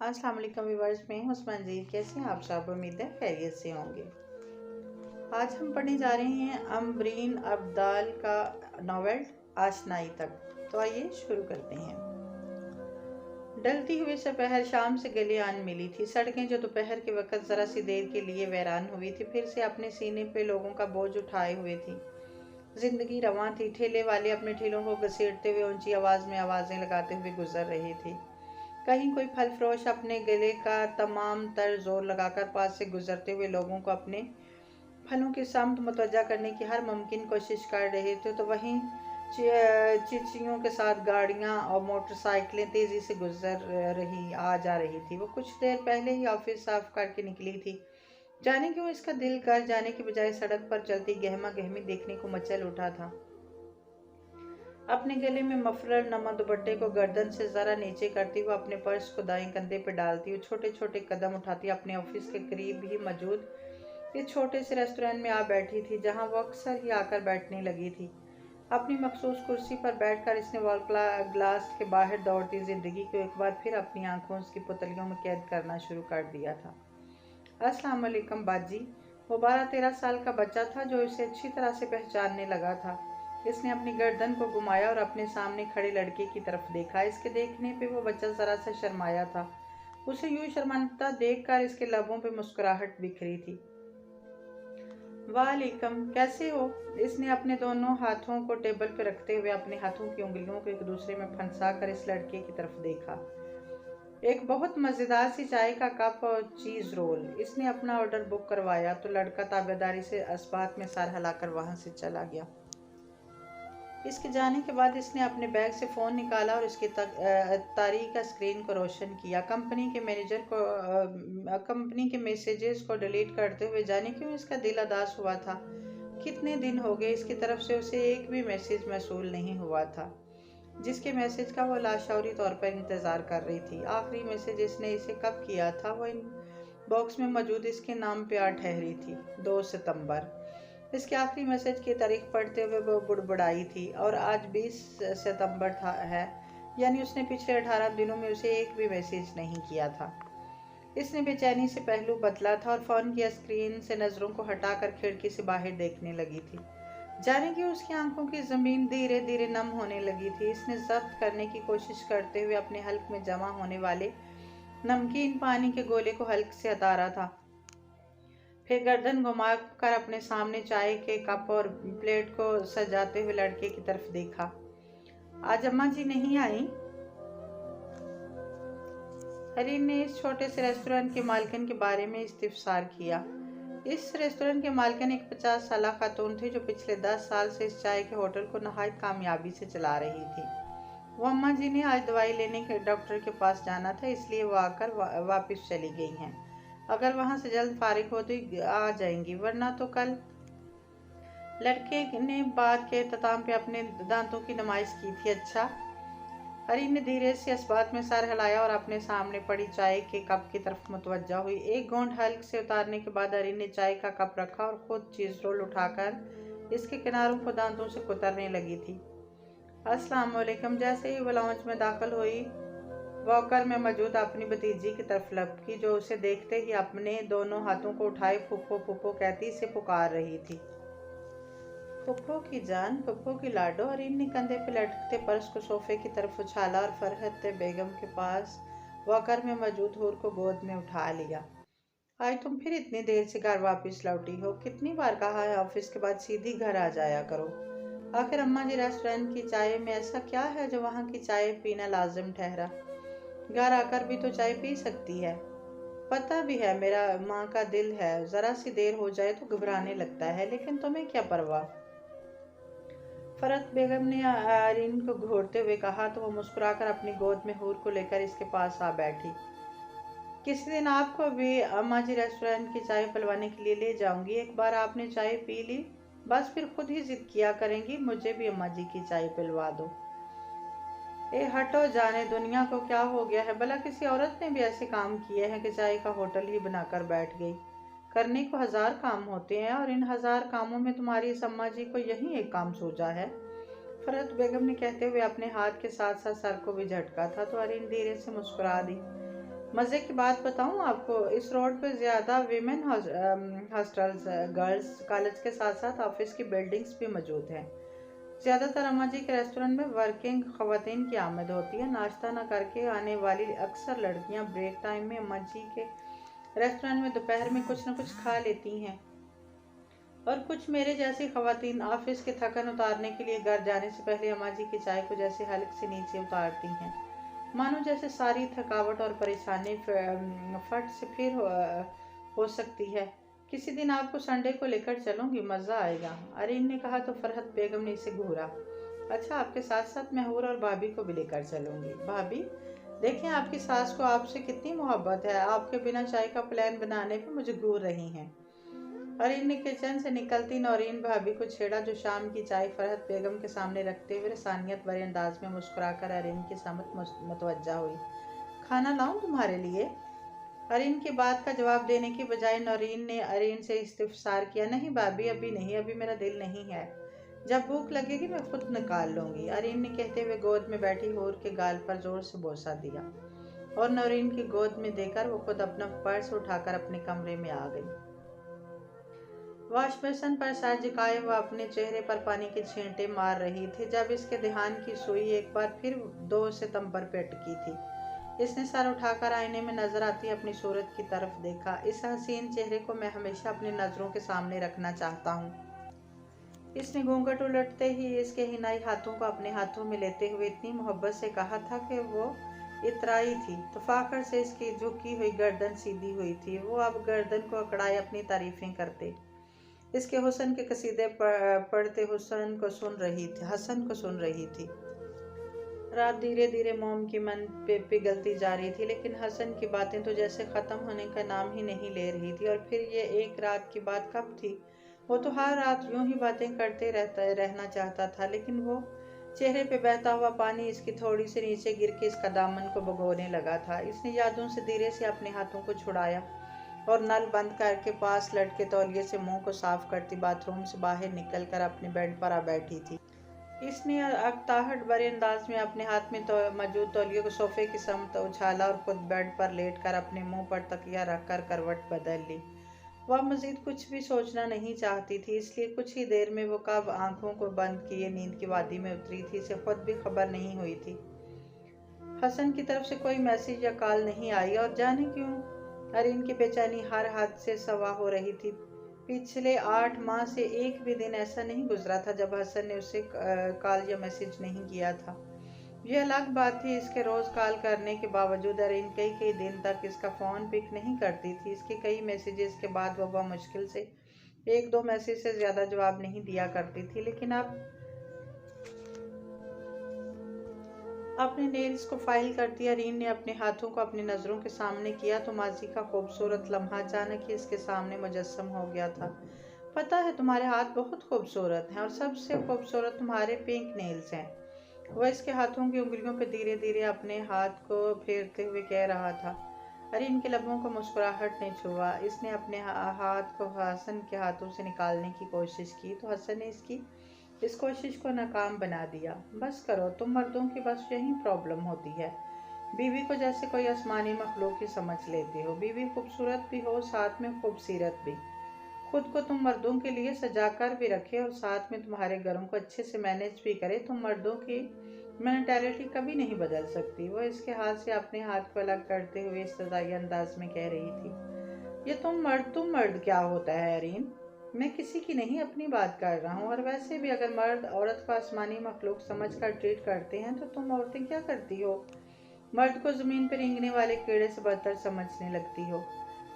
अस्सलाम वालेकुम व्यूअर्स, मैं हूं उस्मान जी। कैसे हैं आप सब? उम्मीद है खैरियत से होंगे। आज हम पढ़ने जा रहे हैं अमरीन अब्दाल का नॉवेल आशनाई तक। तो आइए शुरू करते हैं। ढलती हुई दोपहर शाम से गले आन मिली थी। सड़कें जो दोपहर के वक्त जरा सी देर के लिए वीरान हुई थी, फिर से अपने सीने पे लोगों का बोझ उठाए हुए थी। जिंदगी रवां थी। ठेले वाले अपने ठेलों को घसीटते हुए ऊंची आवाज में आवाजें लगाते हुए गुजर रहे थे। कहीं कोई फल फरोश अपने गले का तमाम तर जोर लगाकर पास से गुजरते हुए लोगों को अपने फलों की समत मुतवज्जा करने की हर मुमकिन कोशिश कर रहे थे, तो वहीं चिचियों के साथ गाड़ियां और मोटरसाइकिलें तेजी से गुजर रही आ जा रही थी। वो कुछ देर पहले ही ऑफिस साफ करके निकली थी। जाने क्यों इसका दिल घर जाने की बजाय सड़क पर चलती गहमा गहमी देखने को मचल उठा था। अपने गले में मफलर नमा दुपट्टे को गर्दन से जरा नीचे करती हुए अपने पर्स को दाएं कंधे पर डालती हुए छोटे छोटे कदम उठाती अपने ऑफिस के करीब ही मौजूद इस छोटे से रेस्टोरेंट में आ बैठी थी, जहां वो अक्सर ही आकर बैठने लगी थी। अपनी मखसूस कुर्सी पर बैठकर इसने वॉल ग्लास के बाहर दौड़ती जिंदगी को एक बार फिर अपनी आंखों की पुतलियों में कैद करना शुरू कर दिया था। अस्सलाम वालेकुम बाजी। वो 12-13 साल का बच्चा था जो इसे अच्छी तरह से पहचानने लगा था। इसने अपनी गर्दन को घुमाया और अपने सामने खड़े लड़के की तरफ देखा। इसके देखने पे वो बच्चा जरा सा शर्माया था। उसे यूं शर्माता देखकर इसके लबों पे मुस्कुराहट बिखरी थी। वालेकुम, कैसे हो? इसने अपने दोनों हाथों को टेबल पर रखते हुए अपने हाथों की उंगलियों को एक दूसरे में फंसा कर इस लड़के की तरफ देखा। एक बहुत मज़ेदार सी चाय का कप और चीज़ रोल। इसने अपना ऑर्डर बुक करवाया तो लड़का ताबेदारी से अस्बात में सर हिलाकर वहां से चला गया। इसके जाने के बाद इसने अपने बैग से फ़ोन निकाला और इसकी तारीख का स्क्रीन को रोशन किया। कंपनी के मैनेजर को कंपनी के मैसेजेस को डिलीट करते हुए जाने क्यों इसका दिल उदास हुआ था। कितने दिन हो गए इसकी तरफ से उसे एक भी मैसेज मौसूल नहीं हुआ था, जिसके मैसेज का वो लाशौरी तौर पर इंतज़ार कर रही थी। आखिरी मैसेज इसने इसे कब किया था, वो इन बॉक्स में मौजूद इसके नाम पे आ ठहरी थी, 2 सितंबर। इसके आखिरी मैसेज की तारीख पढ़ते हुए वो बुड़बुड़ाई थी, और आज 20 सितंबर है, यानी उसने पिछले 18 दिनों में उसे एक भी मैसेज नहीं किया था। इसने बेचैनी से पहलू बदला था और फ़ोन की स्क्रीन से नज़रों को हटाकर खिड़की से बाहर देखने लगी थी। जाने कि उसकी आंखों की ज़मीन धीरे धीरे नम होने लगी थी। इसने जब्त करने की कोशिश करते हुए अपने हल्क में जमा होने वाले नमकीन पानी के गोले को हल्क से हटारा था। फिर गर्दन घुमाकर अपने सामने चाय के कप और प्लेट को सजाते हुए लड़के की तरफ देखा। आज अम्मा जी नहीं आई? हरीन ने इस छोटे से रेस्टोरेंट के मालिकन के बारे में इस्तफसार किया। इस रेस्टोरेंट के मालिकन एक 50 साल खातून थी जो पिछले 10 साल से इस चाय के होटल को नहायत कामयाबी से चला रही थी। वो अम्मा जी ने आज दवाई लेने के डॉक्टर के पास जाना था, इसलिए वो आकर वापस चली गई हैं। अगर वहां से जल्द फारिग हो तो आ जाएंगी, वरना तो कल। लड़के ने बात के इख्तिताम पे अपने दांतों की नुमाइश की थी। अच्छा। हरी ने धीरे से इस बात में सर हिलाया और अपने सामने पड़ी चाय के कप की तरफ मुतवज्जा हुई। एक घूंट हल्क से उतारने के बाद हरी ने चाय का कप रखा और खुद चीज रोल उठाकर इसके किनारों को दांतों से कुतरने लगी थी। अस्सलाम वालेकुम। जैसे ही वो लाउंज में दाखिल हुई, वॉकर में मौजूद अपनी भतीजी की तरफ लपकी, जो उसे देखते ही अपने दोनों हाथों को उठाए फुप्पो फुप्पो कहती से पुकार रही थी। फुप्पो की जान, फुप्पो की लाडो। और इन कंधे पे लटकते पर्स को सोफे की तरफ उछाला और फरहत बेगम के पास वॉकर में मौजूद हूर को गोद में उठा लिया। आज तुम फिर इतनी देर से घर वापस लौटी हो? कितनी बार कहा है ऑफिस के बाद सीधी घर आ जाया करो। आखिर अम्मा जी रेस्टोरेंट की चाय में ऐसा क्या है जो वहाँ की चाय पीना लाजिम ठहरा? घर आकर भी तो चाय पी सकती है। पता भी है मेरा माँ का दिल है, जरा सी देर हो जाए तो घबराने लगता है, लेकिन तुम्हें क्या परवाह। फरहत बेगम ने आरीन को घूरते हुए कहा तो वो मुस्कुराकर अपनी गोद में हूर को लेकर इसके पास आ बैठी। किसी दिन आपको भी अम्मा जी रेस्टोरेंट की चाय पिलवाने के लिए ले जाऊंगी। एक बार आपने चाय पी ली, बस फिर खुद ही जिद किया करेंगी मुझे भी अम्मा जी की चाय पिलवा दो। ए हटो जाने, दुनिया को क्या हो गया है? भला किसी औरत ने भी ऐसे काम किए हैं कि चाय का होटल ही बनाकर बैठ गई? करने को 1000 काम होते हैं, और इन 1000 कामों में तुम्हारी इस अम्मा जी को यही एक काम सूझा है। फरहत बेगम ने कहते हुए अपने हाथ के साथ साथ सर को भी झटका था तो अरीन धीरे से मुस्कुरा दी। मज़े की बात बताऊं आपको, इस रोड पे ज़्यादा विमेन हॉस्टल्स, गर्ल्स कॉलेज के साथ साथ ऑफिस की बिल्डिंग्स भी मौजूद हैं। ज़्यादातर अम्मा जी के रेस्टोरेंट में वर्किंग खवातीन की आमद होती है। नाश्ता न करके आने वाली अक्सर लड़कियां ब्रेक टाइम में अम्मा जी के रेस्टोरेंट में दोपहर में कुछ न कुछ खा लेती हैं, और कुछ मेरे जैसी खवातीन ऑफिस की थकन उतारने के लिए घर जाने से पहले अम्मा जी की चाय को जैसे हल्क से नीचे उतारती हैं, मानो जैसे सारी थकावट और परेशानी फट से फिर हो सकती है। किसी दिन आपको संडे को लेकर चलूंगी, मज़ा आएगा, अरीन ने कहा तो फरहत बेगम ने इसे घूरा। अच्छा, आपके साथ साथ महूर और भाभी को भी लेकर चलूंगी। भाभी? देखें आपकी सास को आपसे कितनी मोहब्बत है, आपके बिना चाय का प्लान बनाने पे मुझे घूर रही हैं। अरीन ने किचन से निकलती नौरीन भाभी को छेड़ा, जो शाम की चाय फरहत बेगम के सामने रखते हुए रसानियत भरे अंदाज में मुस्कुराकर अरीन की समत मुतवज्जा हुई। खाना लाऊं तुम्हारे लिए? अरीन की बात का जवाब देने की बजाय नौरीन ने अरीन से इस्तिफसार किया। नहीं भाभी, अभी नहीं, अभी मेरा दिल नहीं है, जब भूख लगेगी मैं खुद निकाल लूंगी, अरीन ने कहते हुए गोद में बैठी हूर के गाल पर जोर से बोसा दिया, और नौरीन की गोद में देकर वो खुद अपना पर्स उठाकर अपने कमरे में आ गई। वॉश बेसिन पर सर झुकाए वह अपने चेहरे पर पानी के छींटे मार रही थी, जब इसके ध्यान की सुई एक बार फिर 2 सितंबर पे अटकी थी। इसने सर उठाकर आईने में नजर आती अपनी सूरत की तरफ देखा। इस हसीन चेहरे को मैं हमेशा अपनी नज़रों के सामने रखना चाहता हूँ। इसने घूंघट उलटते ही इसके हिनाई हाथों को अपने हाथों में लेते हुए इतनी मोहब्बत से कहा था कि वो इतराई थी। तफाकर से इसकी झुकी हुई गर्दन सीधी हुई थी। वो अब गर्दन को अकड़ाए अपनी तारीफें करते, इसके हुस्न के कसीदे पढ़ते हसन को सुन रही थी। रात धीरे धीरे मोम की मन पे पिघलती जा रही थी, लेकिन हसन की बातें तो जैसे ख़त्म होने का नाम ही नहीं ले रही थी। और फिर ये एक रात की बात कब थी? वो तो हर रात यूं ही बातें करते रहना चाहता था, लेकिन वो चेहरे पे बहता हुआ पानी इसकी थोड़ी से नीचे गिर के इसका दामन को भिगोने लगा था। इसने यादों से धीरे से अपने हाथों को छुड़ाया और नल बंद करके पास लटके तौलिए से मुंह को साफ करती बाथरूम से बाहर निकलकर अपने बेड पर आ बैठी थी। इसने अकताहट भरे अंदाज में अपने हाथ में तो मौजूद तौलिए को सोफे की समत उछाला और खुद बेड पर लेटकर अपने मुंह पर तकिया रखकर करवट बदल ली। वह मजीद कुछ भी सोचना नहीं चाहती थी, इसलिए कुछ ही देर में वो कब आंखों को बंद किए नींद की वादी में उतरी थी, इसे खुद भी खबर नहीं हुई थी। हसन की तरफ से कोई मैसेज या कॉल नहीं आई, और जाने क्यों अरीन की बेचैनी हर हद से सवा हो रही थी। पिछले 8 माह से एक भी दिन ऐसा नहीं गुजरा था जब हसन ने उसे कॉल या मैसेज नहीं किया था। यह अलग बात थी, इसके रोज़ कॉल करने के बावजूद अरीन कई कई दिन तक इसका फ़ोन पिक नहीं करती थी। इसके कई मैसेजेस के बाद वह मुश्किल से 1-2 मैसेज से ज़्यादा जवाब नहीं दिया करती थी। लेकिन अब अपने नेल्स को फाइल करती अरीन ने अपने हाथों को अपनी नज़रों के सामने किया तो माजी का खूबसूरत लम्हा अचानक ही इसके सामने मुजस्सम हो गया था। पता है, तुम्हारे हाथ बहुत खूबसूरत हैं, और सबसे खूबसूरत तुम्हारे पिंक नेल्स हैं। वह इसके हाथों की उंगलियों पर धीरे धीरे अपने हाथ को फेरते हुए कह रहा था। अरीन के लबों को मुस्कुराहट ने छुआ। इसने अपने हाथ को हसन के हाथों से निकालने की कोशिश की तो हसन ने इसकी इस कोशिश को नाकाम बना दिया। बस करो, तुम मर्दों की बस यही प्रॉब्लम होती है, बीवी को जैसे कोई आसमानी मखलूक ही समझ लेते हो। बीवी खूबसूरत भी हो, साथ में खूबसीरत भी। खुद को तुम मर्दों के लिए सजा कर भी रखे और साथ में तुम्हारे घरों को अच्छे से मैनेज भी करे। तुम मर्दों की मेंटालिटी कभी नहीं बदल सकती। वो इसके हाथ से अपने हाथ को अलग करते हुए इस्तदाई अंदाज में कह रही थी। ये तुम मर्द क्या होता है अरीन? मैं किसी की नहीं अपनी बात कर रहा हूँ, और वैसे भी अगर मर्द औरत को आसमानी मखलूक समझ कर ट्रीट करते हैं तो तुम औरतें क्या करती हो? मर्द को ज़मीन पर रेंगने वाले कीड़े से बदतर समझने लगती हो,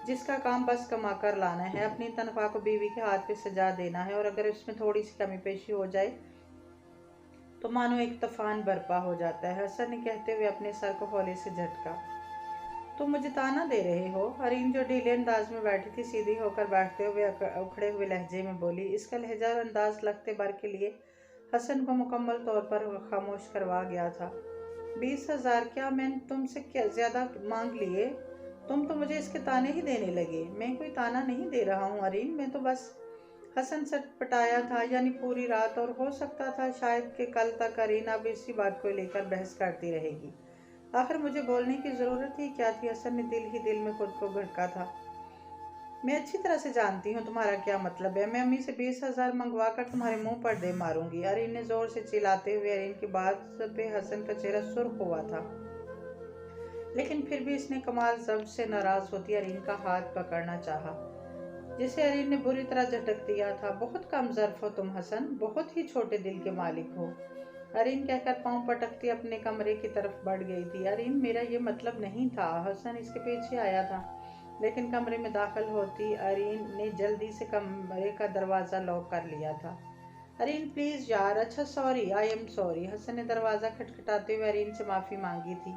जिसका काम बस कमा कर लाना है, अपनी तनख्वाह को बीवी के हाथ पे सजा देना है, और अगर उसमें थोड़ी सी कमी पेशी हो जाए तो मानो एक तूफान बर्पा हो जाता है। हसन ने कहते हुए अपने सर को हौले से झटका। तुम मुझे ताना दे रहे हो? अरीन जो ढीले अंदाज में बैठी थी सीधी होकर बैठते हुए उखड़े हुए लहजे में बोली। इसका लहजा और अंदाज लगते भर के लिए हसन को मुकम्मल तौर पर खामोश करवा गया था। 20,000 क्या मैंने तुमसे क्या ज़्यादा मांग लिए? तुम तो मुझे इसके ताने ही देने लगे। मैं कोई ताना नहीं दे रहा हूँ अरीन, मैं तो बस हसन सटपटाया था, यानी पूरी रात, और हो सकता था शायद कि कल तक अरीन अब इसी बात को लेकर बहस करती रहेगी। आखिर मुझे बोलने की ज़रूरत ही क्या थी? हसन ने दिल ही दिल में खुद को भड़का था। मैं अच्छी तरह से जानती हूँ तुम्हारा क्या मतलब है। मैं अम्मी से 20,000 मंगवा कर तुम्हारे मुंह पर दे मारूंगी। अरीन ने जोर से चिल्लाते हुए, अरीन की बात पे हसन का चेहरा सुर्ख हुआ था, लेकिन फिर भी इसने कमाल जब्त से नाराज होती अरीन का हाथ पकड़ना चाहा, जिसे अरीन ने बुरी तरह झटक दिया था। बहुत कम ज़र्फ हो तुम हसन, बहुत ही छोटे दिल के मालिक हो। अरीन कहकर पांव पटकती अपने कमरे की तरफ बढ़ गई थी। अरीन, मेरा ये मतलब नहीं था। हसन इसके पीछे आया था, लेकिन कमरे में दाखिल होती अरीन ने जल्दी से कमरे का दरवाज़ा लॉक कर लिया था। अरीन प्लीज़ यार। अच्छा sorry, I am sorry. Hasan ने दरवाज़ा खटखटाते हुए अरीन से माफ़ी मांगी थी।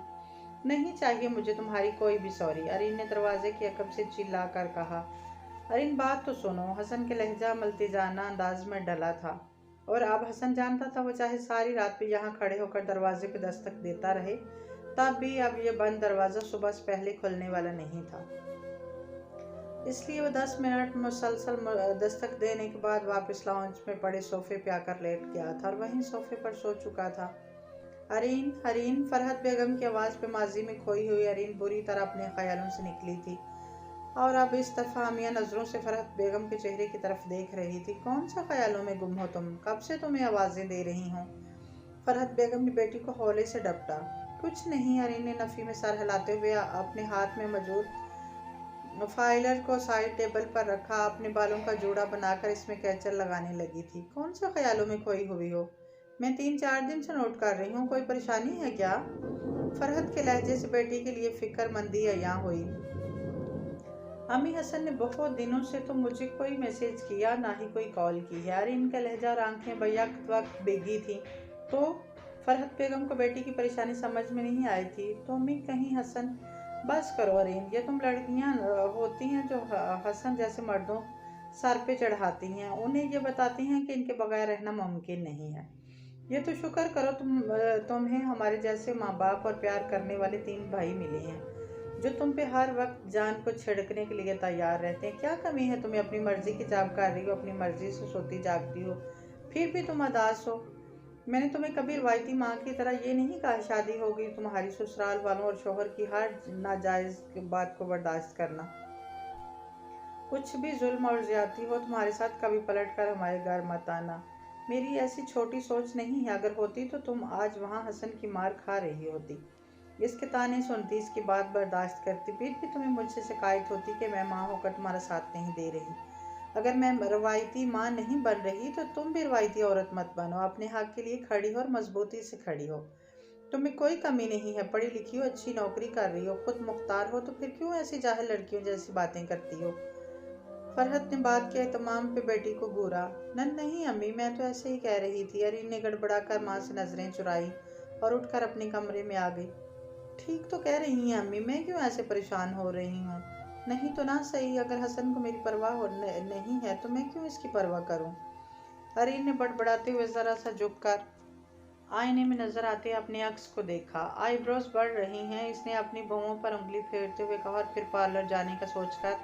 नहीं चाहिए मुझे तुम्हारी कोई भी सॉरी, अरीन ने दरवाजे की अकब से चिल्ला कर कहा। अरीन बात तो सुनो। हसन के लहजा मल्तिजाना अंदाज में डला था, और अब हसन जानता था वो चाहे सारी रात भी यहाँ खड़े होकर दरवाजे पे दस्तक देता रहे, तब भी अब ये बंद दरवाज़ा सुबह से पहले खुलने वाला नहीं था। इसलिए वो 10 मिनट मुसलसल दस्तक देने के बाद वापस लाउंज में पड़े सोफे पे आकर लेट गया था और वहीं सोफे पर सो चुका था। अरीन, अरीन। फरहत बेगम की आवाज़ पे माजी में खोई हुई अरीन बुरी तरह अपने ख्यालों से निकली थी, और अब इस दफ़ा अमिया नज़रों से फरहत बेगम के चेहरे की तरफ देख रही थी। कौन सा ख्यालों में गुम हो तुम? कब से तुम्हें आवाज़ें दे रही हूँ? फरहत बेगम ने बेटी को हौले से डपटा। कुछ नहीं, अरीन ने नफ़ी में सर हिलाते हुए अपने हाथ में मौजूद फाइलर को साइड टेबल पर रखा, अपने बालों का जोड़ा बनाकर इसमें कैचर लगाने लगी थी। कौन से ख्यालों में खोई हुई हो? मैं 3-4 दिन से नोट कर रही हूँ, कोई परेशानी है क्या? फरहत के लहजे से बेटी के लिए फिक्रमंदी अयां हुई। अम्मी, हसन ने बहुत दिनों से तो मुझे कोई मैसेज किया ना ही कोई कॉल की है। अरीन का लहजा और आंखें बैक वक्त भीगी थी। तो फरहत बेगम को बेटी की परेशानी समझ में नहीं आई थी। तो अम्मी कहीं हसन। बस करो अरीन, ये तुम लड़कियां होती हैं जो हसन जैसे मर्दों सर पे चढ़ाती हैं, उन्हें ये बताती हैं कि इनके बगैर रहना मुमकिन नहीं है। ये तो शुक्र करो तुम्हें हमारे जैसे माँ बाप और प्यार करने वाले 3 भाई मिले हैं, जो तुम पे हर वक्त जान को छिड़कने के लिए तैयार रहते हैं। क्या कमी है तुम्हें? अपनी मर्जी की जॉब कर रही हो, अपनी मर्जी से सोती जागती हो, फिर भी तुम अदास हो। मैंने तुम्हें कभी रवायती माँ की तरह ये नहीं कहा शादी होगी तुम्हारी ससुराल वालों और शोहर की हर नाजायज बात को बर्दाश्त करना। कुछ भी जुल्म और ज्यादती हो तुम्हारे साथ, कभी पलट कर हमारे घर मत आना। मेरी ऐसी छोटी सोच नहीं है। अगर होती तो तुम आज वहाँ हसन की मार खा रही होती, इसके ताने सुनती, इसकी बात बर्दाश्त करती, फिर भी तुम्हें मुझसे शिकायत होती कि मैं माँ होकर तुम्हारा साथ नहीं दे रही। अगर मैं रवायती माँ नहीं बन रही तो तुम भी रवायती औरत मत बनो। अपने हक के लिए खड़ी हो और मजबूती से खड़ी हो। तुम्हें कोई कमी नहीं है, पढ़ी लिखी हो, अच्छी नौकरी कर रही हो, खुद मुख्तार हो, तो फिर क्यों ऐसी जाहिल लड़कियों जैसी बातें करती हो? फरहत ने बात के एहतमाम पे बेटी को घूरा। नहीं अम्मी, मैं तो ऐसे ही कह रही थी। अरीन ने गड़बड़ाकर माँ से नजरें चुराई और उठकर अपने कमरे में आ गई। ठीक तो कह रही हैं अम्मी, मैं क्यों ऐसे परेशान हो रही हूँ? नहीं तो ना सही, अगर हसन को मेरी परवाह नहीं है तो मैं क्यों इसकी परवाह करूँ? अरीन ने बड़बड़ाते हुए जरा सा झुककर आईने में नजर आते अपने अक्स को देखा। आईब्रोज बढ़ रही हैं, इसने अपनी भौहों पर उंगली फेरते हुए कहा, और फिर पार्लर जाने का सोचकर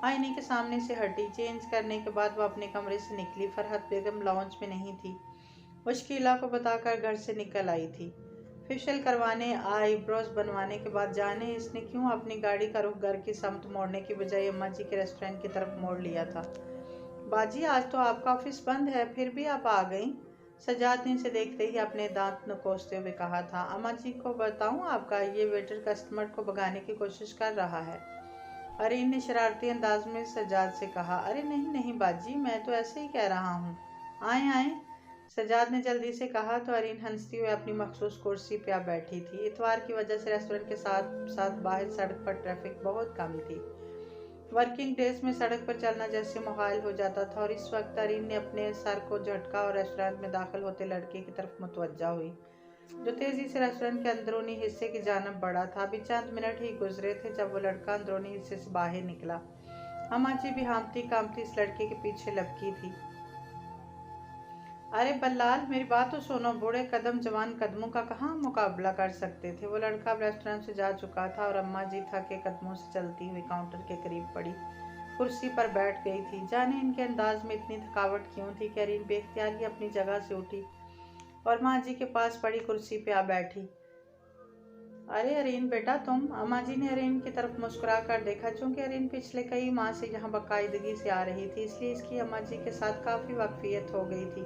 आईने के सामने से हटी। चेंज करने के बाद वह अपने कमरे से निकली। फरहत बेगम लॉन्च में नहीं थी, वो शकीला को बताकर घर से निकल आई थी। फेशियल करवाने, आईब्रोज बनवाने के बाद जाने इसने क्यों अपनी गाड़ी का रुख घर की समत मोड़ने की बजाय अम्मा जी के रेस्टोरेंट की तरफ मोड़ लिया था। बाजी, आज तो आपका ऑफिस बंद है, फिर भी आप आ गई। सजाद ने इसे देखते ही अपने दांत नकोसते हुए कहा था। अम्मा जी को बताऊं, आपका ये वेटर कस्टमर को भगाने की कोशिश कर रहा है। अरीन ने शरारती अंदाज में सजाद से कहा। अरे नहीं नहीं बाजी, मैं तो ऐसे ही कह रहा हूँ, आए आए। सजाद ने जल्दी से कहा तो अरीन हंसती हुए अपनी मखसूस कुर्सी पे आ बैठी थी। इतवार की वजह से रेस्टोरेंट के साथ साथ बाहर सड़क पर ट्रैफिक बहुत कम थी। वर्किंग डेज में सड़क पर चलना जैसे मुहाल हो जाता था, और इस वक्त अरीन ने अपने सर को झटका और रेस्टोरेंट में दाखिल होते लड़के की तरफ मुतवज्जा हुई, जो तेजी से रेस्टोरेंट के अंदरूनी हिस्से की जानब बढ़ा था। अभी चंद मिनट ही गुजरे थे जब वो लड़का अंदरूनी हिस्से से बाहर निकला। अम्मा जी भी हाँफती कांपती इस लड़के के पीछे लपकी थी। अरे बल्लाल, मेरी बात तो सुनो। बूढ़े कदम जवान कदमों का कहाँ मुकाबला कर सकते थे। वो लड़का अब रेस्टोरेंट से जा चुका था और अम्मा जी थके कदमों से चलती हुई काउंटर के करीब पड़ी कुर्सी पर बैठ गई थी। जाने इनके अंदाज में इतनी थकावट क्यों थी कि अरीन बेख्तियार ही अपनी जगह से उठी और माँ जी के पास पड़ी कुर्सी पे आ बैठी। अरे अरीन बेटा तुम। अम्मा जी ने अरीन की तरफ मुस्कुरा कर देखा। चूंकि अरीन पिछले कई माह से यहाँ बाकायदगी से आ रही थी, इसलिए इसकी अम्मा जी के साथ काफ़ी वाकफियत हो गई थी।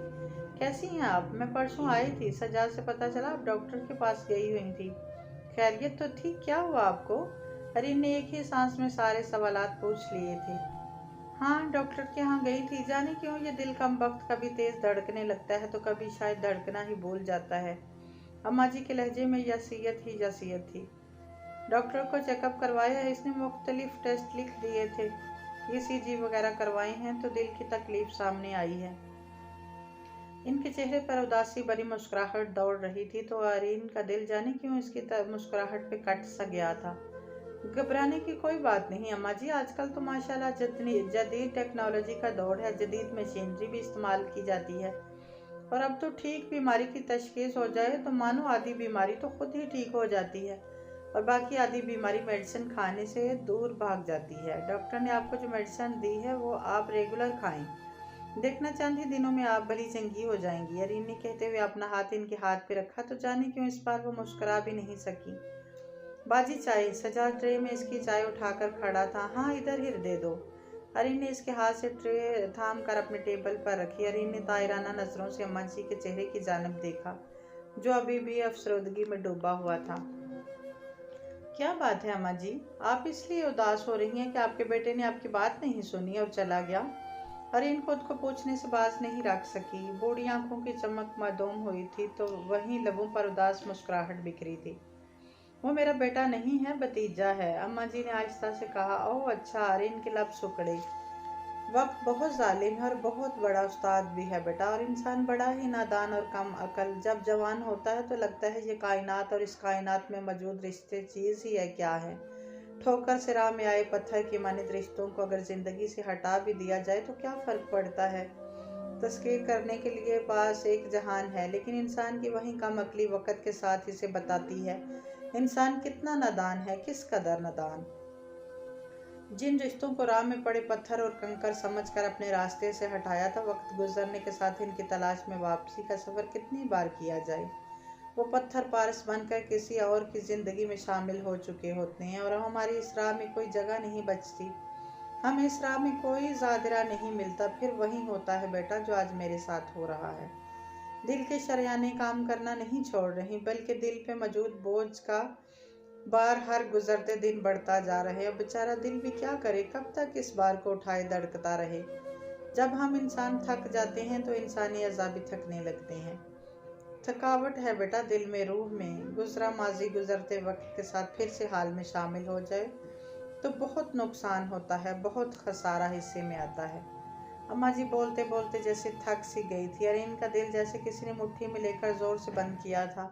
कैसी हैं आप? मैं परसों आई थी, सजाद से पता चला आप डॉक्टर के पास गई हुई थी। खैरियत तो थी? क्या हुआ आपको? अरीन ने एक ही सांस में सारे सवालात पूछ लिए थे। हाँ, डॉक्टर के यहाँ गई थी। जाने क्यों ये दिल कम वक्त कभी तेज धड़कने लगता है तो कभी शायद धड़कना ही भूल जाता है। अम्मा जी के लहजे में यसीयत थी। डॉक्टर को चेकअप करवाया है, इसने मुख्तलिफ टेस्ट लिख दिए थे। ईसीजी वगैरह करवाए हैं तो दिल की तकलीफ सामने आई है। इनके चेहरे पर उदासी भरी मुस्कुराहट दौड़ रही थी तो अरीन का दिल जाने क्यों इसकी मुस्कुराहट पे कट सा गया था। घबराने की कोई बात नहीं अम्मा जी, आजकल तो माशाल्लाह जदीद टेक्नोलॉजी का दौर है, जदीद मशीनरी भी इस्तेमाल की जाती है और अब तो ठीक बीमारी की तशखीस हो जाए तो मानो आधी बीमारी तो खुद ही ठीक हो जाती है और बाकी आधी बीमारी मेडिसिन खाने से दूर भाग जाती है। डॉक्टर ने आपको जो मेडिसिन दी है वो आप रेगुलर खाएं। देखना चंद ही दिनों में आप भली चंगी हो जाएंगी। अरीन ने कहते हुए अपना हाथ इनके हाथ पे रखा तो जाने क्यों इस बार वो मुस्कुरा भी नहीं सकी। बाजी चाय। सजाद ट्रे में इसकी चाय उठाकर खड़ा था। हाँ, इधर ही दे दो। अरीन ने इसके हाथ से ट्रे थाम कर अपने टेबल पर रखी। अरीन ने तायराना नजरों से अम्मा जी के चेहरे की जानिब देखा जो अभी भी अफसरदगी में डूबा हुआ था। क्या बात है अम्मा जी, आप इसलिए उदास हो रही हैं कि आपके बेटे ने आपकी बात नहीं सुनी और चला गया? अरीन खुद को पूछने से बाज नहीं रख सकी। बूढ़ी आंखों की चमक मादूम हुई थी तो वहीं लबों पर उदास मुस्कुराहट बिखरी थी। वो मेरा बेटा नहीं है, भतीजा है, अम्मा जी ने आहिस्ता से कहा। ओह अच्छा। अरीन के लब सिकुड़े। वक्त बहुत जालिम है और बहुत बड़ा उस्ताद भी है बेटा, और इंसान बड़ा ही नादान और कम अकल। जब जवान होता है तो लगता है ये कायनात और इस कायनात में मौजूद रिश्ते चीज़ ही है क्या है। ठोकर से राह में आए पत्थर की मानित रिश्तों को अगर जिंदगी से हटा भी दिया जाए तो क्या फ़र्क पड़ता है। तस्कीर करने के लिए पास एक जहान है, लेकिन इंसान की वही कम अकली वक़्त के साथ इसे बताती है इंसान कितना नादान है, किस कदर नादान। जिन रिश्तों को राह में पड़े पत्थर और कंकर समझकर अपने रास्ते से हटाया था, वक्त गुजरने के साथ इनकी तलाश में वापसी का सफ़र कितनी बार किया जाए। वो पत्थर पारस बनकर किसी और की ज़िंदगी में शामिल हो चुके होते हैं और हमारी इस राह में कोई जगह नहीं बचती। हमें इस राह में कोई ज़ादिरा नहीं मिलता। फिर वही होता है बेटा जो आज मेरे साथ हो रहा है। दिल के शरियाने काम करना नहीं छोड़ रही, बल्कि दिल पे मौजूद बोझ का बार हर गुजरते दिन बढ़ता जा रहे। अब बेचारा दिल भी क्या करे, कब तक इस बार को उठाए धड़कता रहे। जब हम इंसान थक जाते हैं तो इंसानी अज़ा भी थकने लगते हैं। थकावट है बेटा दिल में, रूह में। गुजरा माजी गुजरते वक्त के साथ फिर से हाल में शामिल हो जाए तो बहुत नुकसान होता है, बहुत खसारा हिस्से में आता है। अम्मा जी बोलते बोलते जैसे थक सी गई थी। अरीन का दिल जैसे किसी ने मुट्ठी में लेकर जोर से बंद किया था।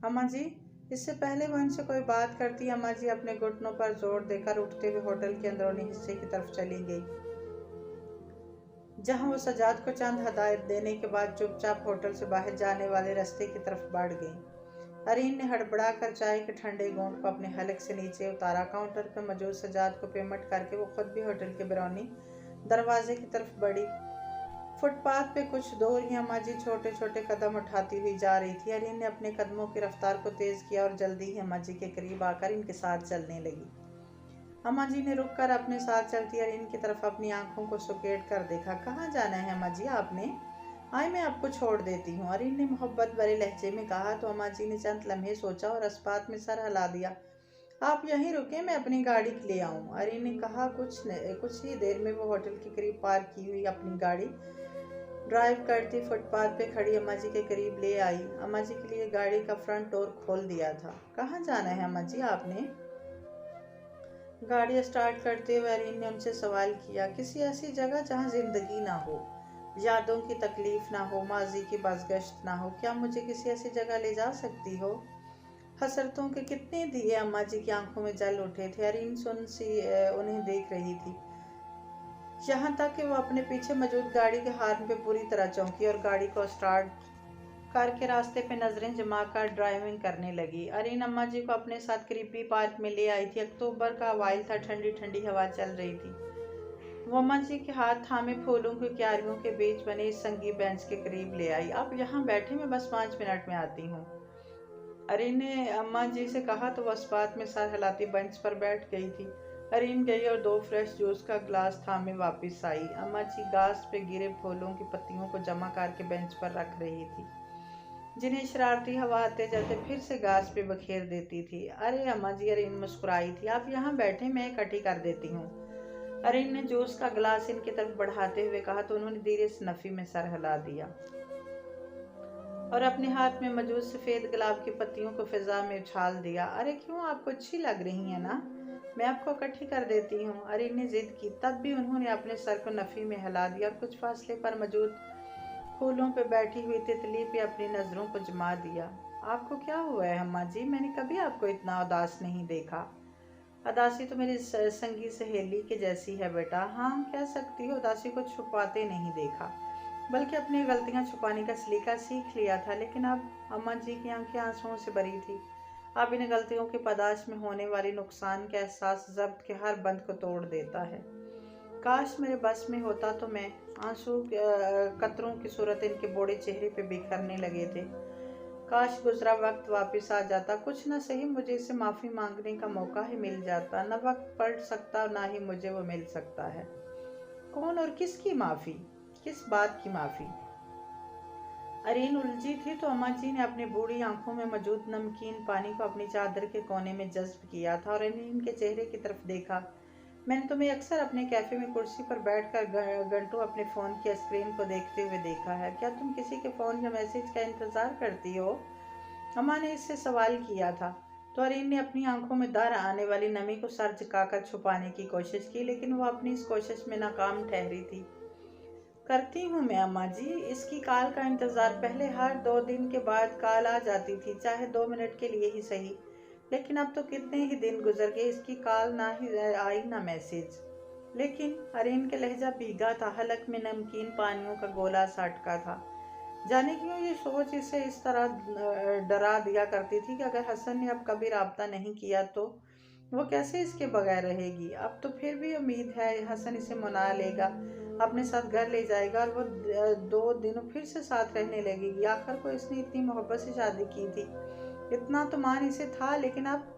अम्मा जी, इससे पहले वो इनसे कोई बात करती, अम्मा जी अपने घुटनों पर जोर देकर उठते हुए होटल के अंदरूनी हिस्से की तरफ चली गई, जहां वो सजाद को चंद हदायत देने के बाद चुपचाप होटल से बाहर जाने वाले रास्ते की तरफ बढ़ गई। अरीन ने हड़बड़ा कर चाय के ठंडे घूंट को अपने हलक से नीचे उतारा। काउंटर पर मौजूद सजाद को पेमेंट करके वो खुद भी होटल के बैरूनी दरवाजे की तरफ बढ़ी। फुटपाथ पे कुछ दूर ही अम्मा जी छोटे छोटे कदम उठाती हुई जा रही थी। अरीन ने अपने कदमों की रफ्तार को तेज किया और जल्दी ही अम्मा जी के करीब आकर इनके साथ चलने लगी। अम्मा जी ने रुक कर अपने साथ चलती अरीन की तरफ अपनी आंखों को सुकेट कर देखा। कहाँ जाना है अम्मा जी आपने? आए मैं आपको छोड़ देती हूँ, अरीन ने मोहब्बत भरे लहजे में कहा तो अम्मा जी ने चंद लम्हे सोचा और अस्पात में सर हिला दिया। आप यहीं रुके, मैं अपनी गाड़ी ले आऊँ, अरीन ने कहा। कुछ ही देर में वो होटल के करीब पार्क की हुई अपनी गाड़ी ड्राइव करती फुटपाथ पे खड़ी अम्मा जी के करीब ले आई। अम्मा जी के लिए गाड़ी का फ्रंट डोर खोल दिया था। कहाँ जाना है अम्मा जी आपने? गाड़ी स्टार्ट करते हुए अरीन ने उनसे सवाल किया। किसी ऐसी जगह जहाँ जिंदगी ना हो, यादों की तकलीफ ना हो, माजी की बज़गश्त ना हो। क्या मुझे किसी ऐसी जगह ले जा सकती हो? हसरतों के कितने दिए अम्मा जी की आंखों में जल उठे थे। अरीन सुन सी उन्हें देख रही थी, यहाँ तक कि वो अपने पीछे मौजूद गाड़ी के हार्न पे पूरी तरह चौंकी और गाड़ी को स्टार्ट करके रास्ते पे नजरें जमा कर ड्राइविंग करने लगी। अरीन अम्मा जी को अपने साथ करीबी पार्क में ले आई थी। अक्टूबर का वाइल था, ठंडी ठंडी हवा चल रही थी। वो अम्मा जी के हाथ थामे फूलों की क्यारियों के बीच बने इस संगी बेंच के करीब ले आई। आप यहाँ बैठे, मैं बस 5 मिनट में आती हूँ। अरीन ने अम्मा जी से कहा तो वह इस बात में सर हिलाती बेंच पर बैठ गई थी। अरीन गई और 2 फ्रेश जूस का ग्लास थामे वापस आई। अम्मा जी घास पे गिरे फूलों की पत्तियों को जमा करके बेंच पर रख रही थी, जिन्हें शरारती हवा आते जाते फिर से घास पे बखेर देती थी। अरे अम्मा जी, अरीन मुस्कुराई थी, आप यहाँ बैठे, मैं इकट्ठी कर देती हूँ। अरीन ने जूस का गिलास इनकी तरफ बढ़ाते हुए कहा तो उन्होंने धीरे से नफी में सर हिला दिया और अपने हाथ में मौजूद सफ़ेद गुलाब की पत्तियों को फिजा में उछाल दिया। अरे क्यों, आपको अच्छी लग रही है ना, मैं आपको इकट्ठी कर देती हूँ। अरीन ने जिद की, तब भी उन्होंने अपने सर को नफी में हिला दिया और कुछ फासले पर मौजूद फूलों पर बैठी हुई तितली पे अपनी नज़रों को जमा दिया। आपको क्या हुआ है अम्मा जी, मैंने कभी आपको इतना उदास नहीं देखा। उदासी तो मेरी संगी सहेली के जैसी है बेटा। हाँ, कह सकती हो, उदासी को छुपाते नहीं देखा, बल्कि अपनी गलतियां छुपाने का सलीका सीख लिया था। लेकिन अब अम्मा जी की आंखें आंसुओं से भरी थी। अब इन गलतियों की पादाश में होने वाली नुकसान का एहसास जब्त के हर बंद को तोड़ देता है। काश मेरे बस में होता तो मैं आंसू कतरों की सूरत इनके बूढ़े चेहरे पे बिखरने लगे थे। काश गुजरा वक्त वापस आ जाता, कुछ न सही मुझे इसे माफ़ी मांगने का मौका ही मिल जाता। न वक्त पलट सकता और ना ही मुझे वो मिल सकता है। कौन और किसकी माफ़ी, किस बात की माफ़ी। अरीन उलझी थी तो अम्मा जी ने अपनी बूढ़ी आंखों में मौजूद नमकीन पानी को अपनी चादर के कोने में जज्ब किया था और अरीन के चेहरे की तरफ देखा। मैंने तुम्हें अक्सर अपने कैफे में कुर्सी पर बैठकर घंटों अपने फ़ोन की स्क्रीन को देखते हुए देखा है। क्या तुम किसी के फ़ोन या मैसेज का इंतज़ार करती हो, अम्मा ने इससे सवाल किया था। तो अरीन ने अपनी आंखों में दर आने वाली नमी को सर झुकाकर छुपाने की कोशिश की, लेकिन वो अपनी इस कोशिश में नाकाम ठहरी थी। करती हूँ मैं अम्मा जी, इसकी कॉल का इंतज़ार पहले हर 2 दिन के बाद कॉल आ जाती थी, चाहे 2 मिनट के लिए ही सही। लेकिन अब तो कितने ही दिन गुजर गए, इसकी कॉल ना ही आई ना मैसेज। लेकिन अरीन के लहजा भीगा था, हलक में नमकीन पानियों का गोला सा अटका था। जाने क्यों ये सोच इसे इस तरह डरा दिया करती थी कि अगर हसन ने अब कभी राब्ता नहीं किया तो वो कैसे इसके बगैर रहेगी। अब तो फिर भी उम्मीद है हसन इसे मना लेगा, अपने साथ घर ले जाएगा और वो 2 दिन फिर से साथ रहने लगेगी। आखिर को इसने इतनी मोहब्बत से शादी की थी, इतना तो मान इसे था, लेकिन अब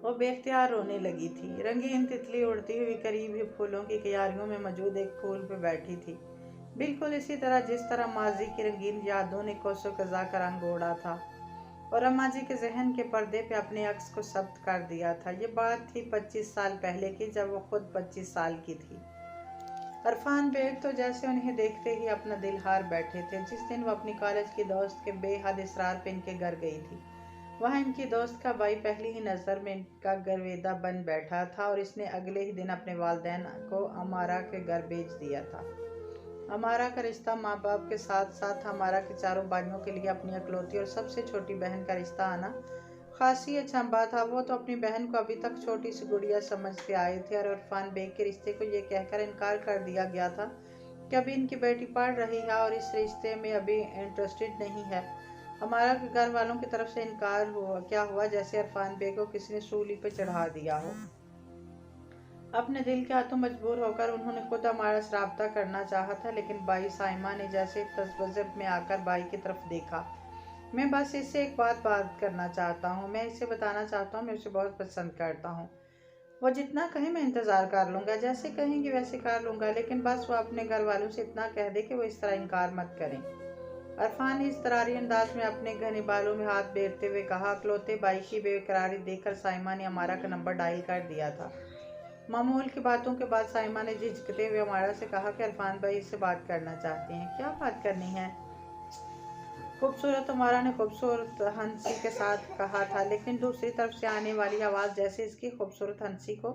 वो बेख्तियार रोने लगी थी। रंगीन तितली उड़ती हुई करीब ही फूलों की क्यारियों में मौजूद एक फूल पर बैठी थी, बिल्कुल इसी तरह जिस तरह माजी की रंगीन यादों ने कोसों कज़ा का रंग ओढ़ा था और अम्मा जी के जहन के पर्दे पे अपने अक्स को सब्त कर दिया था। ये बात थी 25 साल पहले की, जब वो खुद 25 साल की थी। अरफान बेग तो जैसे उन्हें देखते ही अपना दिल हार बैठे थे। जिस दिन वो अपनी कॉलेज की दोस्त के बेहद इसरार पे इनके घर गई थी, वहाँ इनकी दोस्त का भाई पहली ही नज़र में इनका गरवेदा बन बैठा था और इसने अगले ही दिन अपने वालिदैन को अमारा के घर भेज दिया था। अमारा का रिश्ता माँ बाप के साथ साथ हमारा के चारों भाइयों के लिए अपनी अकलौती और सबसे छोटी बहन का रिश्ता आना खासी अचंभा था। वो तो अपनी बहन को अभी तक छोटी सी गुड़िया समझते आए थे और इरफान बेग के रिश्ते को ये कहकर इनकार कर दिया गया था कि अभी इनकी बेटी पढ़ रही है और इस रिश्ते में अभी इंटरेस्टेड नहीं है। हमारा के घर वालों की तरफ से इनकार हुआ, क्या हुआ जैसे इरफान बेग को किसी ने सूली पर चढ़ा दिया हो। अपने दिल के हाथों मजबूर होकर उन्होंने खुद हमारा से राब्ता करना चाहा था, लेकिन भाई साइमा ने जैसे तज़ब्ज़ुब में आकर भाई की तरफ देखा। मैं बस इससे एक बात करना चाहता हूँ, मैं इसे बताना चाहता हूँ, मैं उसे बहुत पसंद करता हूँ। वो जितना कहे मैं इंतज़ार कर लूँगा, जैसे कहेंगे वैसे कर लूँगा, लेकिन बस वो अपने घर वालों से इतना कह दे कि वो इस तरह इनकार मत करें। अरफान ने इस तरारी अंदाज में अपने घने बालों में हाथ फेरते हुए कहा। अकलौते भाई की बेकरारी देखकर साइमा ने हमारा का नंबर डायल कर दिया था। मामूल की बातों के बाद साइमा ने झिझकते हुए हमारा से कहा कि इरफान भाई इससे बात करना चाहते हैं। क्या बात करनी है? खूबसूरत हमारा ने खूबसूरत हंसी के साथ कहा था, लेकिन दूसरी तरफ से आने वाली आवाज़ जैसे इसकी खूबसूरत हंसी को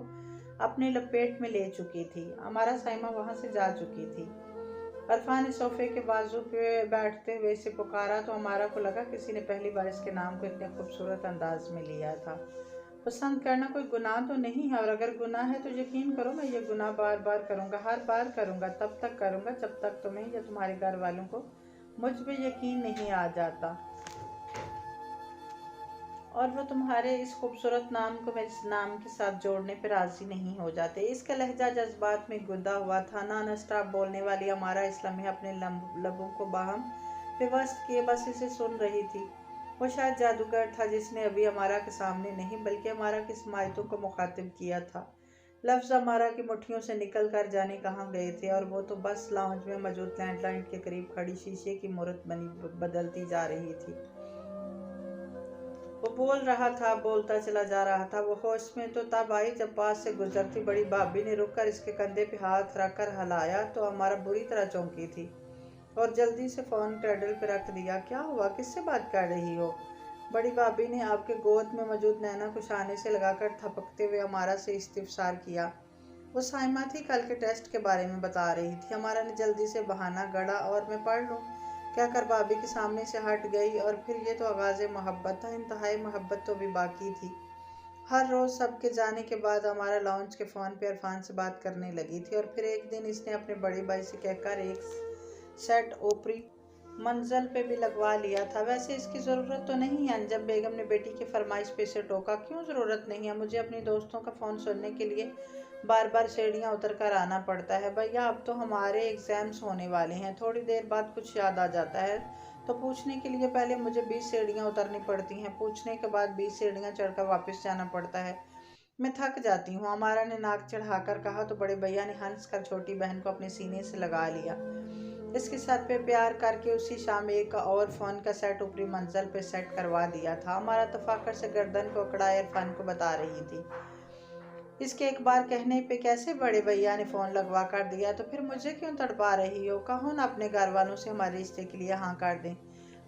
अपनी लपेट में ले चुकी थी। हमारा साइमा वहाँ से जा चुकी थी। अरफान ने सोफे के बाजू पे बैठते हुए इसे पुकारा तो हमारा को लगा किसी ने पहली बार इसके नाम को इतने खूबसूरत अंदाज में लिया था। पसंद करना कोई गुनाह तो नहीं है, और अगर गुनाह है तो यकीन करो मैं ये गुनाह बार बार करूँगा, हर बार करूँगा, तब तक करूँगा जब तक तुम्हें या तुम्हारे घर वालों को मुझ पे यकीन नहीं आ जाता और वो तुम्हारे इस खूबसूरत नाम को मेरे इस नाम के साथ जोड़ने पर राजी नहीं हो जाते। इसका लहजा जज्बात में गुंदा हुआ था। नॉन स्टॉप बोलने वाली हमारा इस लम्हे अपने लबों को बाहम पेवस्त किए बस इसे सुन रही थी। वो शायद जादूगर था जिसने अभी अमारा के सामने नहीं बल्कि अमारा की समायतों को मुखातिब किया था। लफ्ज़ अमारा की मुट्ठियों से निकल कर जाने कहाँ गए थे और वो तो बस लाउंज में मौजूद लैंडलाइन के करीब खड़ी शीशे की मूरत बनी बदलती जा रही थी। वो बोल रहा था, बोलता चला जा रहा था। वो होश में तो तब आई जब पास से गुजरती बड़ी भाभी ने रुककर इसके कंधे पे हाथ रखकर हिलाया तो हमारा बुरी तरह चौंकी थी और जल्दी से फ़ोन टेबल पे रख दिया। क्या हुआ, किससे बात कर रही हो? बड़ी भाभी ने आपके गोद में मौजूद नैना को शाने से लगाकर थपकते हुए हमारा से इस्तिफसार किया। वो साइमा थी, कल के टेस्ट के बारे में बता रही थी। हमारा ने जल्दी से बहाना गढ़ा और मैं पढ़ लूँ क्या कर भाभी के सामने से हट गई। और फिर ये तो आगाज़ मोहब्बत था, इंतहाई मोहब्बत तो भी बाकी थी। हर रोज़ सबके जाने के बाद हमारा लॉन्च के फ़ोन पे इरफान से बात करने लगी थी और फिर एक दिन इसने अपने बड़े भाई से कहकर एक सेट ऊपरी मंजिल पे भी लगवा लिया था। वैसे इसकी ज़रूरत तो नहीं है। जब बेगम ने बेटी की फरमाइश पे से टोका, क्यों ज़रूरत नहीं है? मुझे अपने दोस्तों का फ़ोन सुनने के लिए बार बार सीढ़ियाँ उतर कर आना पड़ता है। भैया अब तो हमारे एग्ज़ाम्स होने वाले हैं, थोड़ी देर बाद कुछ याद आ जाता है तो पूछने के लिए पहले मुझे 20 सीढ़ियाँ उतरनी पड़ती हैं, पूछने के बाद 20 सीढ़ियाँ चढ़कर वापस जाना पड़ता है। मैं थक जाती हूँ, हमारा ने नाक चढ़ाकर कहा तो बड़े भैया ने हंस कर छोटी बहन को अपने सीने से लगा लिया। इसके सर पे प्यार करके उसी शाम एक और फ़ोन का सेट ऊपरी मंजिल पे सेट करवा दिया था। हमारा तफाकर से गर्दन को अकड़ाए इरफान को बता रही थी। इसके एक बार कहने पे कैसे बड़े भैया ने फ़ोन लगवा कर दिया, तो फिर मुझे क्यों तड़पा रही हो? कहो ना अपने घर वालों से हमारे रिश्ते के लिए हाँ कर दें।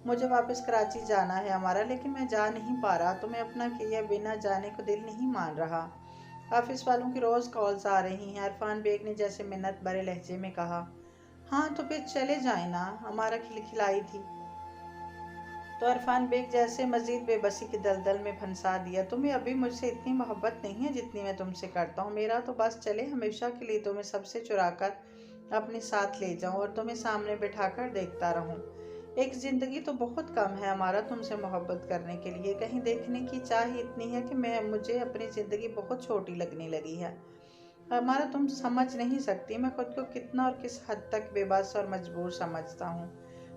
मुझे वापस कराची जाना है हमारा, लेकिन मैं जा नहीं पा रहा। तुम्हें अपना किए बिना जाने को दिल नहीं मान रहा। ऑफिस वालों की रोज़ कॉल्स आ रही हैं, इरफान बेग ने जैसे मिन्नत भरे लहजे में कहा। हाँ तो फिर चले जाए ना, हमारा खिलखिलाई थी तो इरफान बेग जैसे मजीद बेबसी की दलदल में फंसा दिया। तुम्हें अभी मुझसे इतनी मोहब्बत नहीं है जितनी मैं तुमसे करता हूँ। मेरा तो बस चले हमेशा के लिए तुम्हें सबसे चुरा कर अपने साथ ले जाऊँ और तुम्हें सामने बिठाकर देखता रहूँ। एक ज़िंदगी तो बहुत कम है हमारा तुमसे मोहब्बत करने के लिए। कहीं देखने की चाह इतनी है कि मुझे अपनी ज़िंदगी बहुत छोटी लगने लगी है। हमारा तुम समझ नहीं सकती मैं खुद को कितना और किस हद तक बेबस और मजबूर समझता हूँ।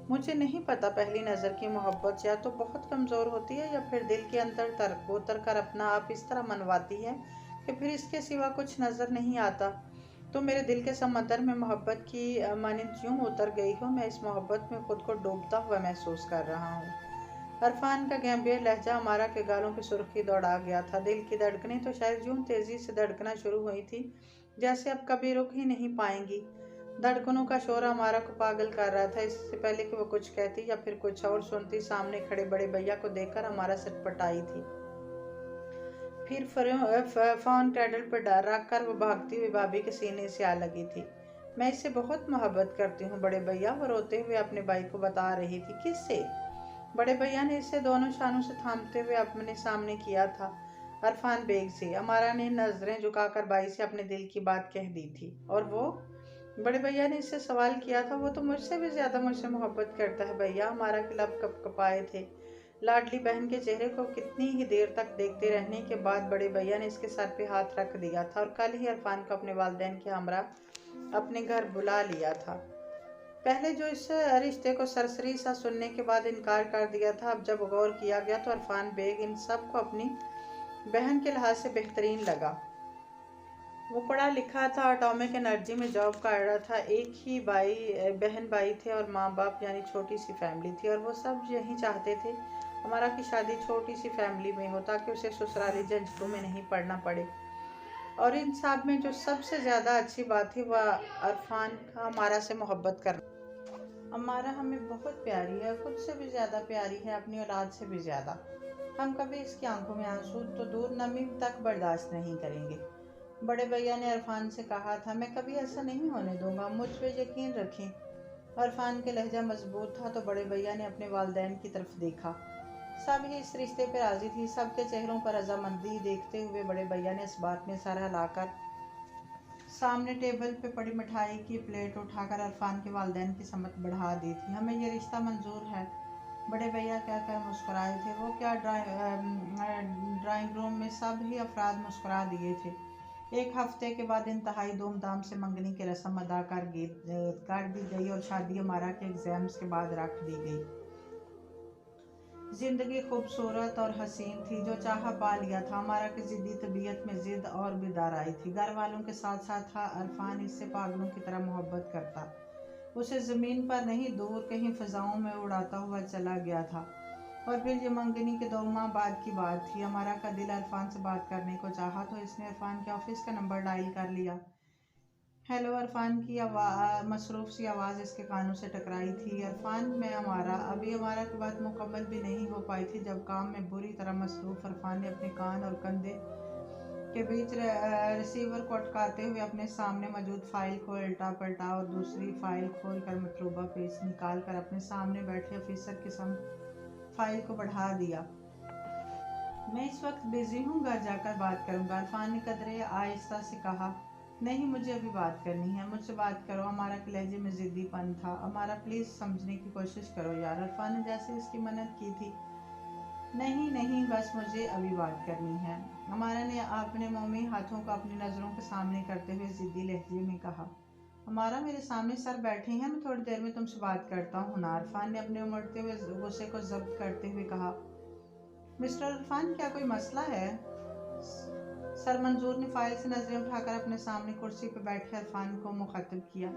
मुझे नहीं पता पहली नज़र की मोहब्बत या तो बहुत कमज़ोर होती है या फिर दिल के अंदर उतर कर अपना आप इस तरह मनवाती है कि फिर इसके सिवा कुछ नज़र नहीं आता। तो मेरे दिल के समंदर में मोहब्बत की मानिंद यूं उतर गई हो। मैं इस मोहब्बत में खुद को डूबता हुआ महसूस कर रहा हूँ। अरफान का गंभीर लहजा हमारा के गालों की सुर्खी दौड़ा गया था। दिल की धड़कनें तो शायद यूं तेजी से धड़कना शुरू हुई थी जैसे अब कभी रुक ही नहीं पाएंगी। धड़कनों का शोर हमारा को पागल कर रहा था। इससे पहले कि वो कुछ कहती या फिर कुछ और सुनती, सामने खड़े बड़े भैया को देखकर हमारा सटपटाई थी। फिर फोन टेबल पर डर रख कर वो भागती हुई भाभी के सीने से आ लगी थी। मैं इससे बहुत मोहब्बत करती हूँ बड़े भैया, वो रोते हुए अपने भाई को बता रही थी। किससे? बड़े भैया ने इसे दोनों शानों से थामते हुए अपने सामने किया था। अरफान बेग से। अमारा ने नजरें झुकाकर भाई से अपने दिल की बात कह दी थी। और वो? बड़े भैया ने इससे सवाल किया था। वो तो मुझसे भी ज्यादा मुझसे मोहब्बत करता है भैया। हमारा के लब कपाए थे। लाडली बहन के चेहरे को कितनी ही देर तक देखते रहने के बाद बड़े भैया ने इसके सर पे हाथ रख दिया था और कल ही इरफान को अपने वालिदैन के हमरा अपने घर बुला लिया था। पहले जो इस रिश्ते को सरसरी सा सुनने के बाद इनकार कर दिया था, अब जब गौर किया गया तो इरफान बेग इन सब को अपनी बहन के लिहाज से बेहतरीन लगा। वो पढ़ा लिखा था, एटॉमिक एनर्जी में जॉब कर रहा था। एक ही बहन भाई थे और माँ बाप यानी छोटी सी फैमिली थी। और वो सब यही चाहते थे हमारा की शादी छोटी सी फैमिली में हो ताकि उसे ससुराली झंझटों में नहीं पड़ना पड़े। और इन सब में जो सबसे ज़्यादा अच्छी बात थी वह इरफान का हमारा से मोहब्बत करना। हमारा हमें बहुत प्यारी है, खुद से भी ज़्यादा प्यारी है, अपनी औलाद से भी ज़्यादा। हम कभी इसकी आंखों में आंसू तो दूर नमी तक बर्दाश्त नहीं करेंगे। बड़े भैया ने इरफान से कहा था। मैं कभी ऐसा नहीं होने दूंगा, मुझ पे यकीन रखें। इरफान के लहजा मजबूत था तो बड़े भैया ने अपने वालिदैन की तरफ देखा। सब ही इस रिश्ते पर राजी थी। सबके चेहरों पर रजामंदी देखते हुए बड़े भैया ने इस बात में सर हिलाकर सामने टेबल पे पड़ी मिठाई की प्लेट उठाकर इरफान के वालिदैन की सम्मत बढ़ा दी थी। हमें ये रिश्ता मंजूर है। बड़े भैया कहकर मुस्कुराए थे। वो क्या ड्राइंग रूम में सब ही अफराद मुस्कुरा दिए थे। एक हफ्ते के बाद इंतहाई धूमधाम से मंगनी की रस्म अदा कर दी गई और शादी हमारा के एग्जाम्स के बाद रख दी गई। जिंदगी खूबसूरत और हसीन थी, जो चाहा पा लिया था। हमारा की जिद्दी तबीयत में जिद और बिदार आई थी। घर वालों के साथ साथ था अरफान इससे पागलों की तरह मोहब्बत करता। उसे ज़मीन पर नहीं, दूर कहीं फ़िज़ाओं में उड़ाता हुआ चला गया था। और फिर ये मंगनी के 2 माह बाद की बात थी। हमारा का दिल अरफान से बात करने को चाहा तो इसने अरफान के ऑफिस का नंबर डायल कर लिया। हेलो, अरफान की मसरूफ़ सी आवाज़ इसके कानों से टकराई थी। अरफान, मैं अमारा। अभी अमारा की बात मुकम्मल भी नहीं हो पाई थी जब काम में बुरी तरह मसरूफ़ अरफान ने अपने कान और कंधे के बीच रिसीवर को अटकाते हुए अपने सामने मौजूद फाइल को उल्टा पलटा और दूसरी फाइल खोल कर मतलूबा पेज निकाल कर अपने सामने बैठे ऑफिसर के सम फाइल को बढ़ा दिया। मैं इस वक्त बिजी हूँ, घर जाकर बात करूँगा, अरफान ने कदरे आहिस्ता से कहा। नहीं, मुझे अभी बात करनी है, मुझसे बात करो। अमारा के लहजे में जिद्दीपन था। अमारा, प्लीज़ समझने की कोशिश करो यार, अरफान ने जैसे इसकी मन्नत की थी। नहीं नहीं, बस मुझे अभी बात करनी है, अमारा ने अपने मोमी हाथों को अपनी नज़रों के सामने करते हुए जिद्दी लहजे में कहा। हमारा, मेरे सामने सर बैठे हैं, मैं थोड़ी देर में तुमसे बात करता हूँ ना, अरफान ने अपने उमड़ते हुए गुस्से को जब्त करते हुए कहा। मिस्टर अरफान, क्या कोई मसला है? सर मंजूर ने फाइल से नजरें उठाकर अपने सामने कुर्सी पर बैठे अरफान को मुखातिब किया।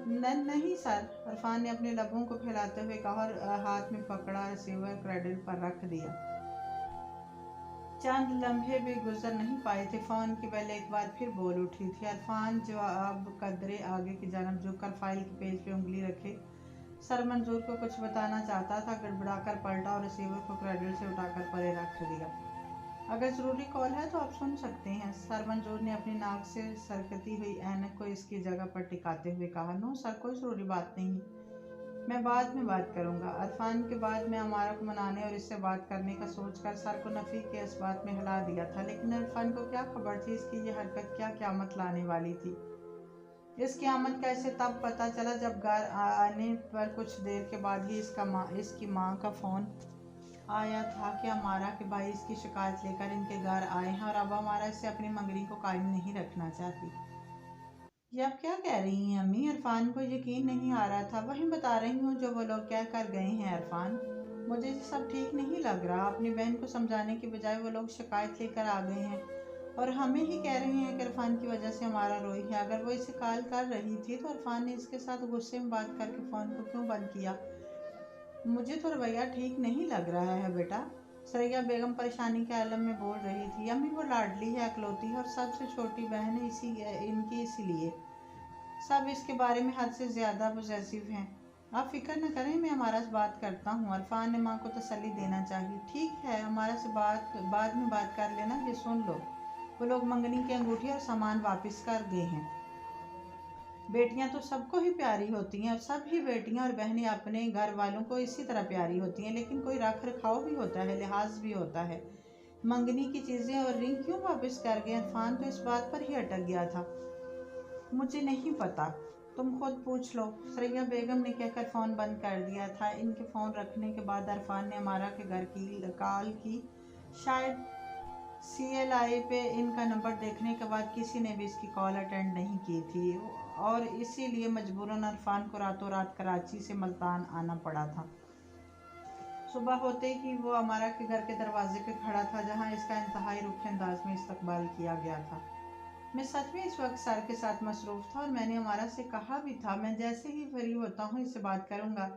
नहीं सर, अरफान ने अपने लबों को फैलाते हुए कहा और हाथ में पकड़ा रिसीवर क्रेडल पर रख दिया। चंद लम्हे भी गुजर नहीं पाए थे, फोन की बेल एक बार फिर बोल उठी थी। अरफान जवाब कदरे आगे की जानब झुककर फाइल के पेज पे उंगली रखे सर मंजूर को कुछ बताना चाहता था, गड़बड़ाकर पलटा और रिसीवर को क्रेडल से उठाकर परे रख दिया। अगर ज़रूरी कॉल है तो आप सुन सकते हैं, सर मंजूर ने अपनी नाक से सरकती हुई ऐनक को इसकी जगह पर टिकाते हुए कहा। नो सर, कोई ज़रूरी बात नहीं, मैं बाद में बात करूंगा। अरफान के बाद में अमारा को मनाने और इससे बात करने का सोचकर सर को नफ़ी के इस बात में हिला दिया था, लेकिन अरफान को क्या खबर थी इसकी ये हरकत क्या क़यामत लाने वाली थी। इस क़यामत का इसे तब पता चला जब घर आने पर कुछ देर के बाद ही इसकी माँ का फ़ोन आया था कि अमारा के भाई इसकी शिकायत लेकर इनके घर आए हैं और अब अमारा इससे अपनी मंगनी को कायम नहीं रखना चाहती। ये आप क्या कह रही हैं अम्मी? अरफान को यकीन नहीं आ रहा था। वही बता रही हूँ जो वो लोग कह कर गए हैं अरफान, मुझे ये सब ठीक नहीं लग रहा। अपनी बहन को समझाने की बजाय वो लोग शिकायत लेकर आ गए हैं और हमें ही कह रहे हैं कि अरफान की वजह से हमारा रोई है। अगर वो इसे कॉल कर रही थी तो अरफान ने इसके साथ गुस्से में बात करके फ़ोन को क्यों बंद किया? मुझे तो रवैया ठीक नहीं लग रहा है बेटा, सरैया बेगम परेशानी के आलम में बोल रही थी। अम्मी, वो लाडली है, अकलौती है और सबसे छोटी बहन है इनकी, इसीलिए सब इसके बारे में हद से ज़्यादा पॉसेसिव हैं। आप फिक्र न करें, मैं हमारा से बात करता हूँ। अरफान ने माँ को तसल्ली देना चाहिए। ठीक है, हमारा से बाद में बात कर लेना। ये सुन लो, वो लोग मंगनी की अंगूठी और सामान वापस कर गए हैं। बेटियां तो सबको ही प्यारी होती हैं और सब ही बेटियां और बहनें अपने घर वालों को इसी तरह प्यारी होती हैं, लेकिन कोई रख रखाव भी होता है, लिहाज भी होता है। मंगनी की चीज़ें और रिंग क्यों वापस कर गए? अरफान तो इस बात पर ही अटक गया था। मुझे नहीं पता, तुम खुद पूछ लो, सरैया बेगम ने कहकर फ़ोन बंद कर दिया था। इनके फ़ोन रखने के बाद अरफान ने अमारा के घर की कॉल की। शायद CLI पे इनका नंबर देखने के बाद किसी ने भी इसकी कॉल अटेंड नहीं की थी और इसीलिए मजबूरन अरफान को रातों रात कराची से मुल्तान आना पड़ा था। सुबह होते ही वो अमारा के घर के दरवाजे पे खड़ा था, जहां इसका इंतहाई रुखे अंदाज में इस्तकबाल किया गया था। मैं सच में इस वक्त सर के साथ मसरूफ़ था और मैंने अमारा से कहा भी था मैं जैसे ही फ्री होता हूँ इससे बात करूँगा।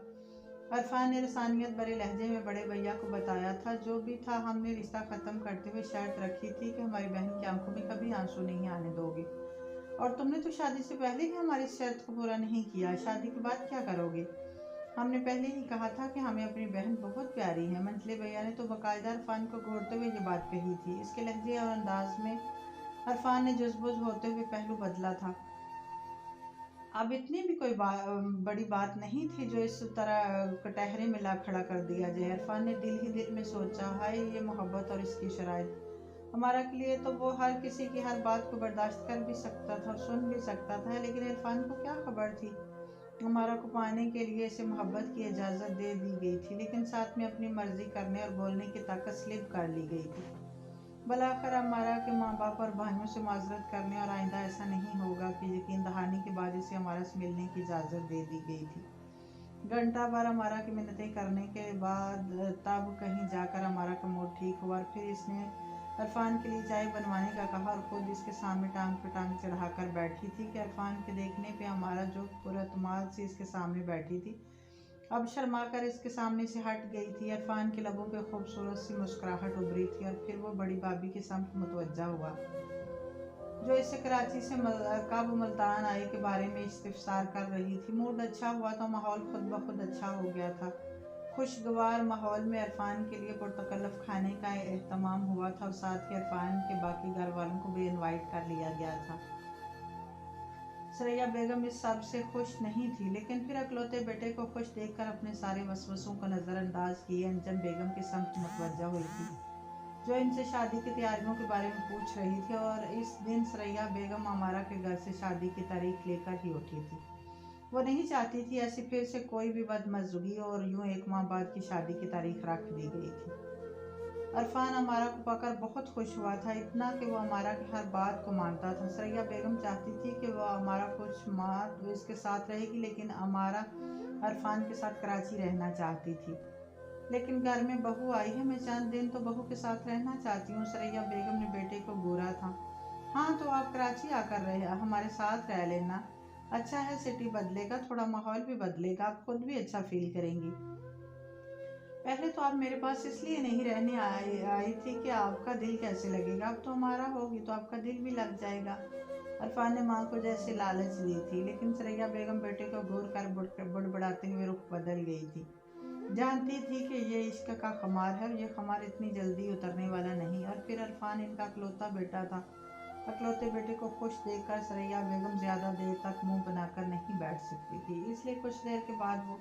अरफान ने रसानियत भरे लहजे में बड़े भैया को बताया था। जो भी था, हमने रिश्ता ख़त्म करते हुए शर्त रखी थी कि हमारी बहन की आंखों में कभी आंसू नहीं आने दोगे, और तुमने तो शादी से पहले ही हमारी शर्त को पूरा नहीं किया। शादी के बाद क्या करोगे? हमने पहले ही कहा था कि हमें अपनी बहन बहुत प्यारी है। मंझले भैया ने तो बाकायदा अरफान को घूरते हुए ये बात कही थी। इसके लहजे और अंदाज में अरफान ने जुज़बुज़ होते हुए पहलू बदला था। अब इतनी भी कोई बड़ी बात नहीं थी जो इस तरह कटहरे में ला खड़ा कर दिया जाए। अरफान ने दिल ही दिल में सोचा, हाय ये मोहब्बत और इसकी शराइत। हमारा के लिए तो वो हर किसी की हर बात को बर्दाश्त कर भी सकता था और सुन भी सकता था, लेकिन इरफान को क्या खबर थी। हमारा को पाने के लिए इसे मोहब्बत की इजाज़त दे दी गई थी, लेकिन साथ में अपनी मर्जी करने और बोलने की ताकत स्लिप कर ली गई थी। बलाखिर अमारा के माँ बाप और भाइयों से माजरत करने और आइंदा ऐसा नहीं होगा कि यकीन दहानी के बाद इसे हमारा से मिलने की इजाज़त दे दी गई थी। घंटा भर अमारा की मिन्नतें करने के बाद तब कहीं जाकर अमारा का मूड ठीक हुआ और फिर इसने इरफान के लिए चाय बनवाने का कहा और खुद इसके सामने टांग पे टांग चढ़ाकर बैठी थी कि इरफान के देखने पे अमारा जो पुरअतमाद से इसके सामने बैठी थी अब शर्मा कर इसके सामने से हट गई थी। इरफान के लबों पे खूबसूरत सी मुस्कुराहट उभरी थी और फिर वो बड़ी भाभी की समत मुतवज्जा हुआ जो इसे कराची से कब मुल्तान आए के बारे में इस्तिफसार कर रही थी। मूड अच्छा हुआ तो माहौल खुद ब खुद अच्छा हो गया था। खुशगवार माहौल में इरफान के लिए पुरतकल्लफ खाने का एहतमाम हुआ था और साथ ही इरफान के बाकी घर वालों को भी इनवाइट कर लिया गया था। सरैया बेगम इस सब से खुश नहीं थी, लेकिन फिर अकलौते बेटे को खुश देखकर अपने सारे वसवसों को नज़रअंदाज किए अंजम बेगम की समत मुतवज्जा हुई थी जो इनसे शादी की तैयारियों के बारे में पूछ रही थी। और इस दिन सरैया बेगम अमारा के घर से शादी की तारीख लेकर ही उठी थी। वो नहीं चाहती थी ऐसी फिर से कोई भी बदमज़गी और यूं एक माह बाद की शादी की तारीख रख दी गई थी। इरफान अमारा को पाकर बहुत खुश हुआ था, इतना कि वो अमारा की हर बात को मानता था। सरैया बेगम चाहती थी कि वह अमारा कुछ माह तो इसके साथ रहेगी, लेकिन अमारा इरफान के साथ कराची रहना चाहती थी। लेकिन घर में बहू आई है, मैं चंद दिन तो बहू के साथ रहना चाहती हूँ। सरैया बेगम ने बेटे को घूरा था। हाँ तो आप कराची आकर रहे हमारे साथ रह लेना, अच्छा है, सिटी बदलेगा, थोड़ा माहौल भी बदलेगा, आप खुद भी अच्छा फील करेंगी। पहले तो आप मेरे पास इसलिए नहीं रहने आई थी कि आपका दिल कैसे लगेगा, अब तो हमारा होगी तो आपका दिल भी लग जाएगा। इरफान ने माँ को जैसे लालच दी थी, लेकिन सरैया बेगम बेटे को घूर कर बुड़बुड़ाते हुए रुख बदल गई थी। जानती थी कि ये इश्क का खमार है और ये खमार इतनी जल्दी उतरने वाला नहीं। और फिर इरफान इनका इकलौता बेटा था। इकलौते बेटे को खुश देखकर सरैया बेगम ज़्यादा देर तक मुंह बनाकर नहीं बैठ सकती थी, इसलिए कुछ देर के बाद वो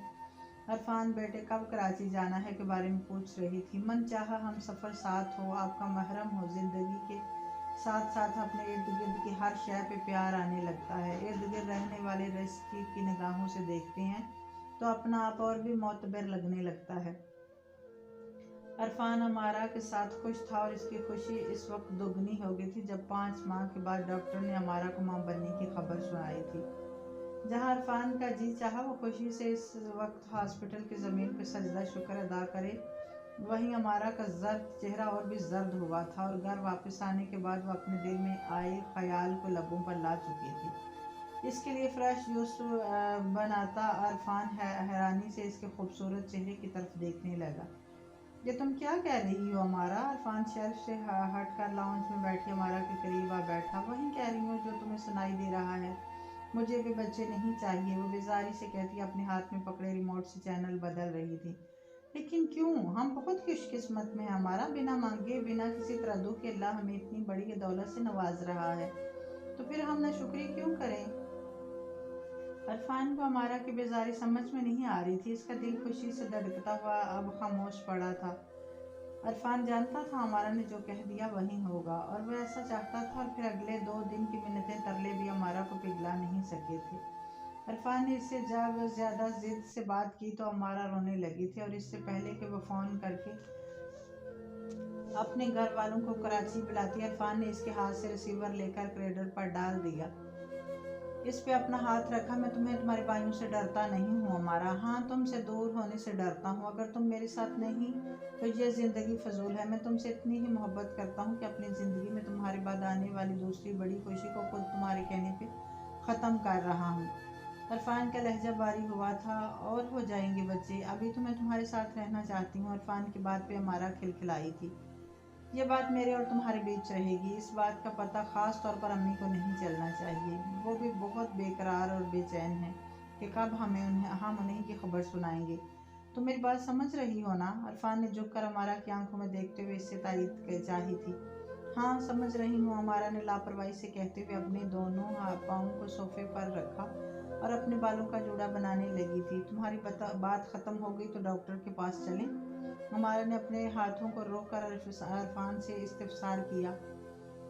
इरफान बेटे कब कराची जाना है के बारे में पूछ रही थी। मन चाहा हम सफ़र साथ हो, आपका महरम हो, जिंदगी के साथ साथ अपने इर्द गिर्द की हर शय पे प्यार आने लगता है। इर्द गिर्द रहने वाले रिश्ते की निगाहों से देखते हैं तो अपना आप और भी मोतबर लगने लगता है। इरफान अमारा के साथ खुश था और इसकी खुशी इस वक्त दोगुनी हो गई थी जब 5 माह के बाद डॉक्टर ने अमारा को मां बनने की खबर सुनाई थी। जहां इरफान का जी चाहा वो खुशी से इस वक्त हॉस्पिटल की ज़मीन पर सजदा शुक्र अदा करे, वहीं अमारा का जर्द चेहरा और भी जर्द हुआ था और घर वापस आने के बाद वो अपने दिल में आए ख्याल को लबों पर ला चुकी थी। इसके लिए फ्रेश जूस बनाता इरफान हैरानी से इसके खूबसूरत चेहरे की तरफ देखने लगा। ये तुम क्या कह रही हो अमारा? इरफान शेल्फ से हट कर लाउंज में बैठी अमारा के करीब आ बैठा। वही कह रही हूँ जो तुम्हें सुनाई दे रहा है, मुझे भी बच्चे नहीं चाहिए, वो बेजारी से कहती अपने हाथ में पकड़े रिमोट से चैनल बदल रही थी। लेकिन क्यों? हम बहुत खुशकिस्मत में हैं हमारा, बिना मांगे बिना किसी तरद्दुद के अल्लाह हमें इतनी बड़ी दौलत से नवाज रहा है, तो फिर हम नाशुक्री क्यों करें? इरफान को अमारा की बेजारी समझ में नहीं आ रही थी। इसका दिल खुशी से धड़कता हुआ अब खामोश पड़ा था। इरफान जानता था अमारा ने जो कह दिया वही होगा और वह ऐसा चाहता था। और फिर अगले 2 दिन की मिन्नतें तरले भी अमारा को पिघला नहीं सके थे। इरफान ने इससे जब ज़्यादा जिद से बात की तो अमारा रोने लगी थी और इससे पहले कि वो फ़ोन करके अपने घर वालों को कराची बुलाती, इरफान ने इसके हाथ से रिसीवर लेकर क्रेडल पर डाल दिया। इस पे अपना हाथ रखा। मैं तुम्हारे भाइयों से डरता नहीं हूँ अमारा, हाँ तुमसे दूर होने से डरता हूँ। अगर तुम मेरे साथ नहीं तो ये ज़िंदगी फजूल है। मैं तुमसे इतनी ही मोहब्बत करता हूँ कि अपनी ज़िंदगी में तुम्हारे बाद आने वाली दूसरी बड़ी खुशी को खुद तुम्हारे कहने पे ख़त्म कर रहा हूँ। इरफान का लहजा भारी हुआ था। और हो जाएंगे बच्चे, अभी तो मैं तुम्हारे साथ रहना चाहती हूँ। इरफान की बात पे अमारा खिलखिलाई थी। ये बात मेरे और तुम्हारे बीच रहेगी, इस बात का पता ख़ास तौर पर अम्मी को नहीं चलना चाहिए। वो भी बहुत बेकरार और बेचैन है कि कब हम उन्हें की खबर सुनाएंगे। तो मेरी बात समझ रही हो ना? इरफान ने झुककर अमारा की आंखों में देखते हुए इससे तायद चाही थी। हाँ समझ रही हूँ, अमारा ने लापरवाही से कहते हुए अपने दोनों पाँव को सोफे पर रखा और अपने बालों का जूड़ा बनाने लगी थी। तुम्हारी बात ख़त्म हो गई तो डॉक्टर के पास चलें? अमारा ने अपने हाथों को रोक कर इरफान से इस्तिफसार किया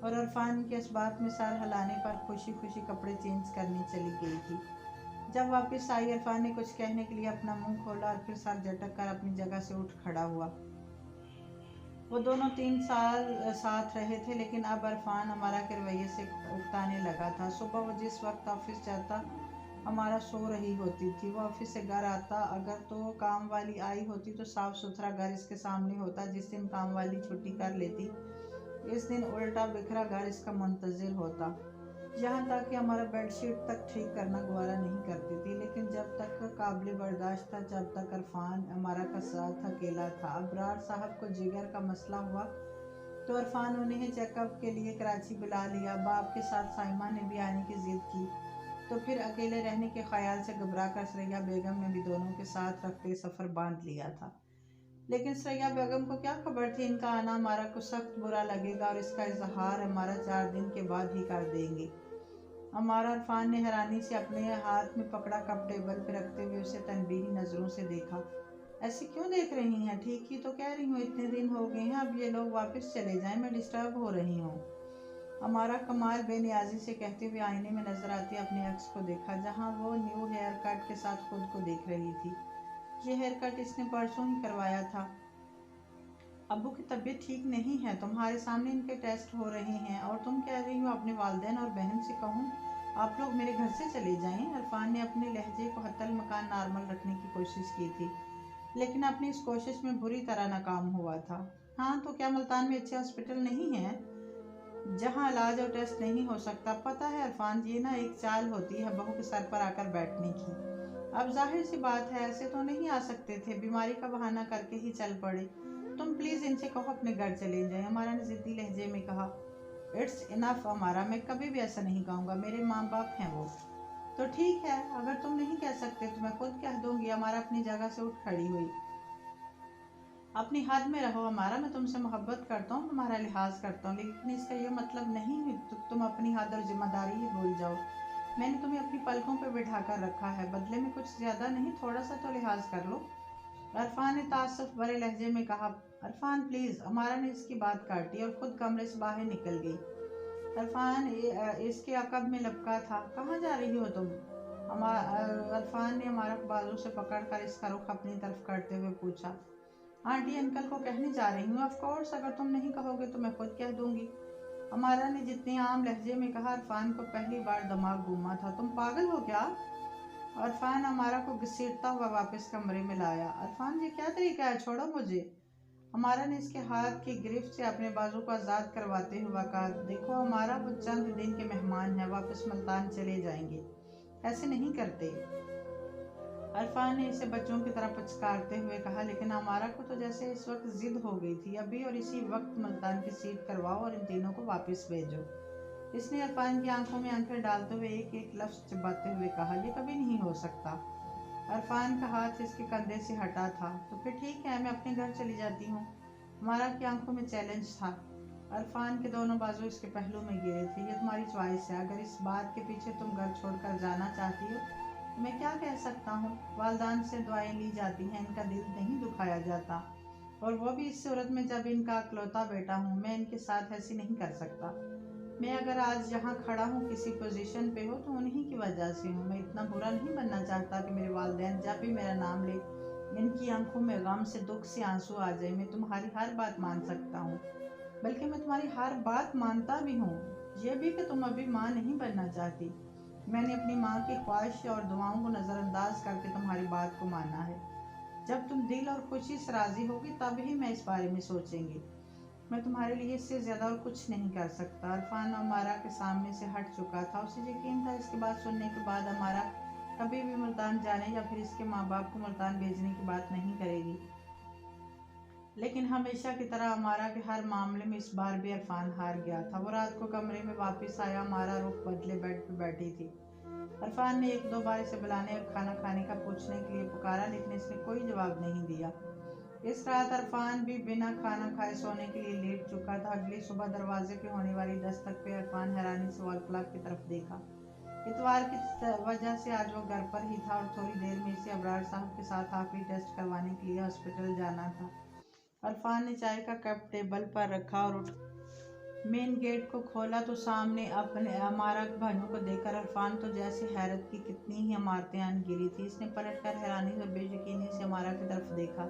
और इरफान के इस बात में सर हिलाने पर खुशी खुशी कपड़े चेंज करने चली गई थी। जब वापस आई इरफान ने कुछ कहने के लिए अपना मुंह खोला और फिर सर झटक कर अपनी जगह से उठ खड़ा हुआ। वो दोनों 3 साल साथ रहे थे, लेकिन अब इरफान अमारा के रवैये से उकताने लगा था। सुबह वो जिस वक्त ऑफिस जाता हमारा सो रही होती थी। वो ऑफिस से घर आता, अगर तो काम वाली आई होती तो साफ सुथरा घर इसके सामने होता। जिस दिन काम वाली छुट्टी कर लेती, इस दिन उल्टा बिखरा घर इसका मुंतजिर होता। यहाँ तक कि हमारा बेडशीट तक ठीक करना गवारा नहीं करती थी। लेकिन जब तक काबिल बर्दाश्त था, जब तक अरफान हमारा का साथ अकेला था। अबरार साहब को जिगर का मसला हुआ तो अरफान उन्हें चेकअप के लिए कराची बुला लिया। बाप के साथ साइमा ने भी आने की जिद की, तो फिर अकेले रहने के ख्याल से घबरा कर सरैया बेगम ने भी दोनों के साथ रखते सफ़र बांध लिया था। लेकिन सरैया बेगम को क्या खबर थी, इनका आना हमारा को सख्त बुरा लगेगा और इसका इजहार हमारा 4 दिन के बाद ही कर देंगे। हमारा अरफान ने हैरानी से अपने हाथ में पकड़ा कप टेबल पर रखते हुए उसे तनबीही नज़रों से देखा। ऐसे क्यों देख रही हैं? ठीक ही तो कह रही हूँ, इतने दिन हो गए हैं, अब ये लोग वापस चले जाएं, मैं डिस्टर्ब हो रही हूँ। हमारा कमाल बेनियाजी से कहते हुए आईने में नजर आती अपने अक्स को देखा, जहाँ वो न्यू हेयर कट के साथ खुद को देख रही थी। ये हेयर कट इसने परसों ही करवाया था। अब्बू की तबीयत ठीक नहीं है, तुम्हारे सामने इनके टेस्ट हो रहे हैं और तुम कह रही हो अपने वालिदैन और बहन से कहूँ आप लोग मेरे घर से चले जाएं। अरफान ने अपने लहजे को हत्तल मकान नॉर्मल रखने की कोशिश की थी, लेकिन अपनी इस कोशिश में बुरी तरह नाकाम हुआ था। हाँ तो क्या मुल्तान में अच्छे हॉस्पिटल नहीं है जहाँ इलाज और टेस्ट नहीं हो सकता? पता है अरफान, ये ना एक चाल होती है बहू के सर पर आकर बैठने की। अब जाहिर सी बात है, ऐसे तो नहीं आ सकते थे, बीमारी का बहाना करके ही चल पड़े। तुम प्लीज़ इनसे कहो अपने घर चले जाएं, हमारा ने ज़िद्दी लहजे में कहा। इट्स इनफ हमारा, मैं कभी भी ऐसा नहीं कहूँगा, मेरे माँ बाप हैं वो। तो ठीक है, अगर तुम नहीं कह सकते तो मैं खुद कह दूँगी। हमारा अपनी जगह से उठ खड़ी हुई। अपनी हद में रहो हमारा, मैं तुमसे मोहब्बत करता हूँ, तुम्हारा लिहाज करता हूँ, लेकिन इसका ये मतलब नहीं है तुम अपनी हद और जिम्मेदारी ही भूल जाओ। मैंने तुम्हें अपनी पलकों पर बिठा कर रखा है, बदले में कुछ ज़्यादा नहीं, थोड़ा सा तो लिहाज कर लो। अरफान ने तासुफ भरे लहजे में कहा। अरफान प्लीज़, अमारा ने इसकी बात काटी और खुद कमरे से बाहर निकल गई। अरफान इसके अकब में लपका था। कहाँ जा रही हो तुम? अरफान ने हमारा बाजू से पकड़कर इसका रुख अपनी तरफ करते हुए पूछा। आंटी अंकल को कहने जा रही हूँ। ऑफ कोर्स, अगर तुम नहीं कहोगे तो मैं खुद कह दूंगी। हमारा ने जितने आम लहजे में कहा, अरफान को पहली बार दिमाग घूमा था। तुम पागल हो क्या? अरफान हमारा को घसीटता हुआ वापस कमरे में लाया। अरफान ये क्या तरीका है, छोड़ो मुझे। हमारा ने इसके हाथ की गिरफ्त से अपने बाजू को आज़ाद करवाते हुए कहा, देखो हमारा वो चंद दिन के मेहमान है, वापस मुल्तान चले जाएंगे, ऐसे नहीं करते। अरफान ने इसे बच्चों की तरह पुचकारते हुए कहा, लेकिन हमारा को तो जैसे इस वक्त जिद हो गई थी, अभी और इसी वक्त मुल्तान की सीट करवाओ और इन तीनों को वापस भेजो। इसने अरफान की आंखों में आंखें डालते हुए एक एक लफ्ज़ चबाते हुए कहा, यह कभी नहीं हो सकता। अरफान का हाथ इसके कंधे से हटा था। तो फिर ठीक है, मैं अपने घर चली जाती हूँ। हमारा की आंखों में चैलेंज था। अरफान के दोनों बाजू इसके पहलू में गिरे थे। ये तुम्हारी च्वाइस है, अगर इस बात के पीछे तुम घर छोड़कर जाना चाहती हो तो मैं क्या कह सकता हूँ। वालदान से दुआएं ली जाती हैं, इनका दिल नहीं दुखाया जाता, और वो भी इस सूरत में जब इनका अकलौता बेटा हूँ। मैं इनके साथ ऐसी नहीं कर सकता। मैं अगर आज यहाँ खड़ा हूँ, किसी पोजीशन पे हो, तो उन्हीं की वजह से हूँ। मैं इतना बुरा नहीं बनना चाहता कि मेरे वालिदैन जब भी मेरा नाम ले इनकी आंखों में गम से, दुख से आंसू आ जाए। मैं तुम्हारी हर बात मान सकता हूँ, बल्कि मैं तुम्हारी हर बात मानता भी हूँ। ये भी कि तुम अभी माँ नहीं बनना चाहती। मैंने अपनी माँ की ख्वाहिश और दुआओं को नज़रअंदाज करके तुम्हारी बात को माना है। जब तुम दिल और खुशी से राज़ी होगी तब ही मैं इस बारे में सोचेंगी। मैं तुम्हारे लिए इससे ज़्यादा और कुछ नहीं कर सकता। अरफान अमारा के सामने से हट चुका था। उसे यकीन था इसकी बात सुनने के बाद अमारा कभी भी मुल्तान जाने या फिर इसके माँ बाप को मुल्तान भेजने की बात नहीं करेगी। लेकिन हमेशा की तरह अमारा के हर मामले में इस बार भी अरफान हार गया था। वो रात को कमरे में वापस आया, अमारा रुख बदले बेड पर बैठी थी। अरफान ने 1-2 बार इसे बुलाने और खाना खाने का पूछने के लिए पुकारा, लेकिन इसने कोई जवाब नहीं दिया। इस रात अरफान भी बिना खाना खाए सोने के लिए लेट चुका था। अगली सुबह दरवाजे पे होने वाली दस्तक पे अरफान हैरानी से वॉल क्लॉक की तरफ देखा। इतवार की वजह से आज वो घर पर ही था और थोड़ी देर में इसे अबरार साहब के साथ आखिरी टेस्ट करवाने के लिए हॉस्पिटल जाना था। अरफान ने चाय का कप टेबल पर रखा और मेन गेट को खोला तो सामने अपने अमारा भाइयों को देखकर अरफान तो जैसे हैरत की कितनी ही इमारतें आन गिरी थी। इसने पलटकर हैरानी और बेयकीनी से अमारा की तरफ देखा,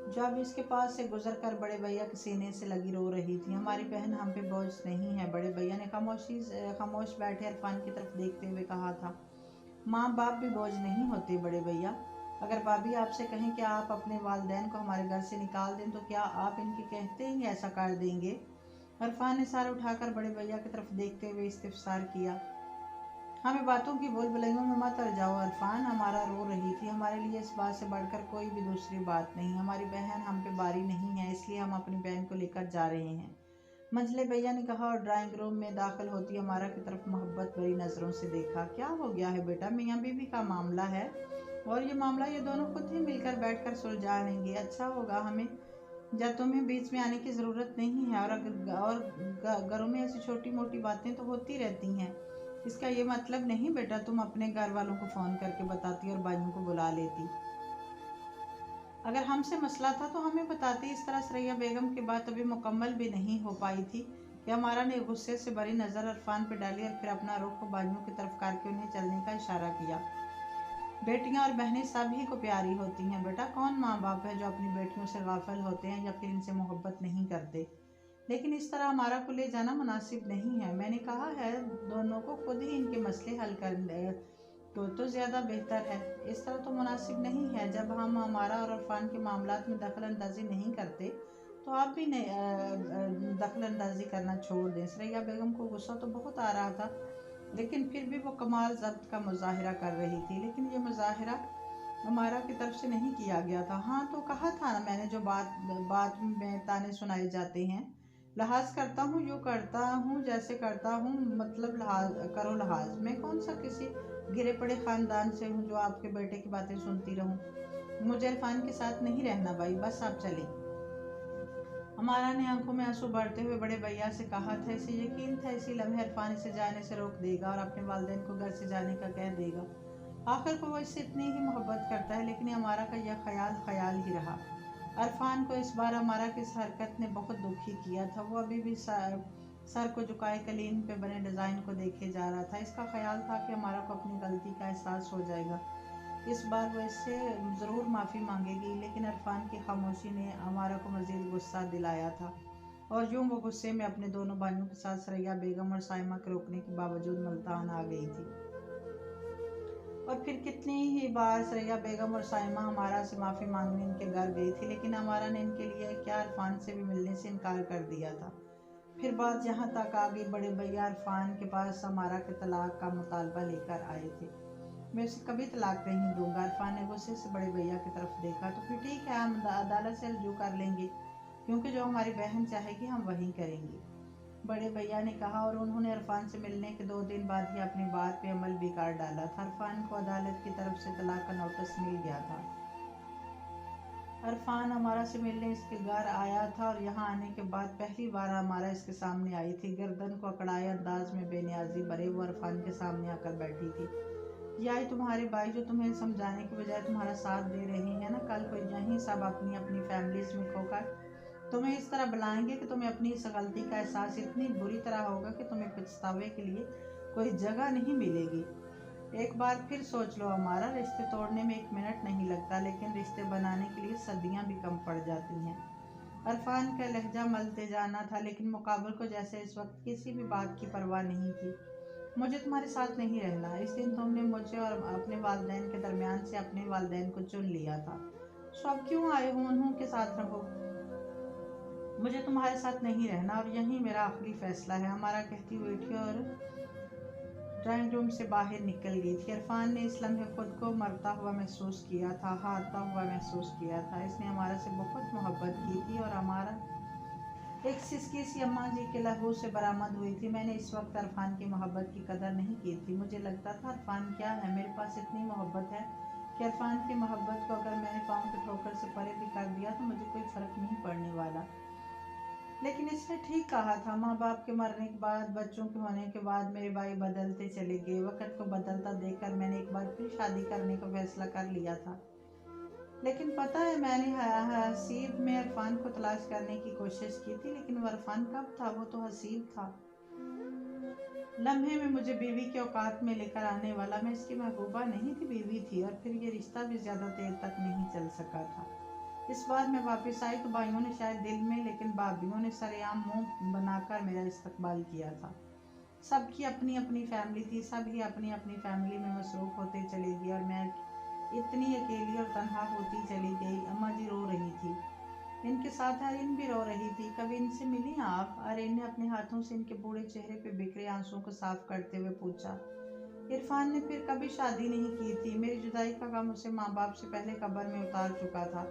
जो अब इसके पास से गुजर कर बड़े भैया के सीने से लगी रो रही थी। हमारी बहन हम पे बोझ नहीं है, बड़े भैया ने खामोश बैठे अरफान की तरफ देखते हुए कहा था। माँ बाप भी बोझ नहीं होते बड़े भैया। अगर भाभी आपसे कहें कि आप अपने वालिदैन को हमारे घर से निकाल दें तो क्या आप इनके कहते ही ऐसा कर देंगे? अरफान ने सर उठाकर बड़े भैया की तरफ देखते हुए इस्तिफसार किया। हमें बातों की भूल भुलैयों में मत उलझाओ जाओ अरफान। हमारा रो रही थी। हमारे लिए इस बात से बढ़कर कोई भी दूसरी बात नहीं। हमारी बहन हम पे बारी नहीं है, इसलिए हम अपनी बहन को लेकर जा रहे हैं, मंझले भैया ने कहा और ड्राइंग रूम में दाखिल होती अमारा की तरफ मोहब्बत भरी नजरों से देखा। क्या हो गया है बेटा? मियाँ बीवी का मामला है और ये मामला ये दोनों खुद ही मिलकर बैठकर सुलझा लेंगे। अच्छा होगा, हमें या तुम्हें बीच में आने की ज़रूरत नहीं है। और घरों में ऐसी छोटी मोटी बातें तो होती रहती हैं। इसका ये मतलब नहीं बेटा तुम अपने घर वालों को फ़ोन करके बताती और भाइयों को बुला लेती। अगर हमसे मसला था तो हमें बताती। इस तरह सरैया बेगम की बात अभी मुकम्मल भी नहीं हो पाई थी कि हमारा ने गुस्से से भरी नज़र अरफान पर डाली और फिर अपना रुख भाइयों की तरफ करके उन्हें चलने का इशारा किया। बेटियां और बहनें सभी को प्यारी होती हैं बेटा। कौन माँ बाप है जो अपनी बेटियों से गाफिल होते हैं या फिर इनसे मोहब्बत नहीं करते? लेकिन इस तरह हमारा को ले जाना मुनासिब नहीं है। मैंने कहा है दोनों को खुद ही इनके मसले हल कर तो ज़्यादा बेहतर है। इस तरह तो मुनासिब नहीं है। जब हम हमारा और अरफान के मामलात में दखल अंदाजी नहीं करते तो आप भी दखल अंदाजी करना छोड़ दें। सरैया बेगम को गुस्सा तो बहुत आ रहा था, लेकिन फिर भी वो कमाल ज़ब्त का मुजाहिरा कर रही थी। लेकिन ये मुजाहिरा हमारा की तरफ से नहीं किया गया था। हाँ तो कहा था ना मैंने, जो बात में ताने सुनाए जाते हैं। लिहाज करता हूँ, यूँ करता हूँ जैसे करता हूँ, मतलब लिहाज करो लिहाज। मैं कौन सा किसी गिरे पड़े ख़ानदान से हूँ जो आपके बेटे की बातें सुनती रहूँ। मुझे इरफान के साथ नहीं रहना भाई, बस आप चलें। हमारा ने आंखों में आंसू भरते हुए बड़े भैया से कहा था। इसे यकीन था इसी लम्हे इरफान इसे जाने से रोक देगा और अपने वालिदैन को घर से जाने का कह देगा। आखिर को वो इससे इतनी ही मोहब्बत करता है। लेकिन हमारा का यह ख्याल ख्याल ही रहा। अरफान को इस बार हमारा की इस हरकत ने बहुत दुखी किया था। वो अभी भी सर को झुकाए कलीन पे बने डिज़ाइन को देखे जा रहा था। इसका ख्याल था कि हमारा को अपनी गलती का एहसास हो जाएगा। इस बार वो इससे ज़रूर माफ़ी मांगेगी। लेकिन अरफान की खामोशी ने हमारा को मज़ीद गुस्सा दिलाया था और यूँ वो गुस्से में अपने दोनों भाइयों के साथ सरैया बेगम और साइमा के रोकने के बावजूद मुल्तान आ गई थी। और फिर कितनी ही बार सरैया बेगम और साइमा हमारा से माफ़ी मांगने इनके घर गई थी, लेकिन हमारा ने इनके लिए क्या अरफान से भी मिलने से इनकार कर दिया था। फिर बात यहाँ तक आ गई, बड़े भैया अरफान के पास हमारा के तलाक का मुतालबा लेकर आए थे। मैं उसे कभी तलाक नहीं दूंगा। अरफान ने गुस्से से बड़े भैया की तरफ देखा। तो फिर ठीक है, हम अदालत से रुजू कर लेंगे, क्योंकि जो हमारी बहन चाहेगी हम वही करेंगे, बड़े भैया ने कहा। और उन्होंने अरफान से मिलने के 2 दिन बाद ही अपनी बात पे अमल भी कर डाला था। अरफान को अदालत की तरफ से तलाक का नोटिस मिल गया था। अरफान हमारा से मिलने इसके घर आया था और यहाँ आने के बाद पहली बार हमारा इसके सामने आई थी। गर्दन को अकड़ाए अंदाज में बेनियाजी भरे वो अरफान के सामने आकर बैठी थी। यही तुम्हारे भाई जो तुम्हें समझाने के बजाय तुम्हारा साथ दे रहे हैं ना। कल को यहीं सब अपनी अपनी फैमिलीज में खोकर तुम्हें इस तरह बुलाएंगे कि तुम्हें अपनी इस गलती का एहसास इतनी बुरी तरह होगा कि तुम्हें पछतावे के लिए कोई जगह नहीं मिलेगी। एक बार फिर सोच लो, हमारा रिश्ते तोड़ने में 1 मिनट नहीं लगता, लेकिन रिश्ते बनाने के लिए सदियां भी कम पड़ जाती हैं। अरफान का लहजा मलते जाना था, लेकिन मुकाबल को जैसे इस वक्त किसी भी बात की परवाह नहीं थी। मुझे तुम्हारे साथ नहीं रहना। इस दिन तुमने मुझे और अपने वालिदैन के दरमियान से अपने वालिदैन को चुन लिया था, सो अब क्यों आए हो उनके साथ रहो। मुझे तुम्हारे साथ नहीं रहना और यही मेरा आखिरी फैसला है, हमारा कहती हुई उठी और ड्राइंग रूम से बाहर निकल गई थी। इरफान ने इस लम्हे खुद को मरता हुआ महसूस किया था, हारता हुआ महसूस किया था। इसने हमारा से बहुत मोहब्बत की थी और हमारा एक सिसकी सी अम्मा जी के लहू से बरामद हुई थी। मैंने इस वक्त अरफान की मोहब्बत की कदर नहीं की थी। मुझे लगता था अरफान क्या है, मेरे पास इतनी मोहब्बत है कि अरफान की मोहब्बत को अगर मैंने पाँव की ठोकर से परे भी कर दिया तो मुझे कोई फ़र्क नहीं पड़ने वाला। लेकिन इसने ठीक कहा था। माँ बाप के मरने के बाद, बच्चों के होने के बाद मेरे भाई बदलते चले गए। वक़्त को बदलता देखकर मैंने एक बार फिर शादी करने का फैसला कर लिया था। लेकिन पता है, मैंने हसीब में अरफान को तलाश करने की कोशिश की थी, लेकिन वो अरफान कब था? वो तो हसीब था, लम्हे में मुझे बीवी के औकात में लेकर आने वाला। मैं इसकी महबूबा नहीं थी, बीवी थी। और फिर ये रिश्ता भी ज़्यादा देर तक नहीं चल सका था। इस बार मैं वापस आई तो भाइयों ने शायद दिल में, लेकिन भाभियों ने सरेआम मुंह बनाकर मेरा इस्तकबाल किया था। सबकी अपनी अपनी फैमिली थी, सब ही अपनी अपनी फैमिली में मसरूफ़ होते चले गए और मैं इतनी अकेली और तन्हा होती चली गई। अम्मा जी रो रही थी, इनके साथ अरिन भी रो रही थी। कभी इनसे मिली आप? अरिन ने अपने हाथों से इनके बूढ़े चेहरे पे बिखरे आंसुओं को साफ करते हुए पूछा। इरफान ने फिर कभी शादी नहीं की थी। मेरी जुदाई का गम उसे माँ बाप से पहले कब्र में उतार चुका था।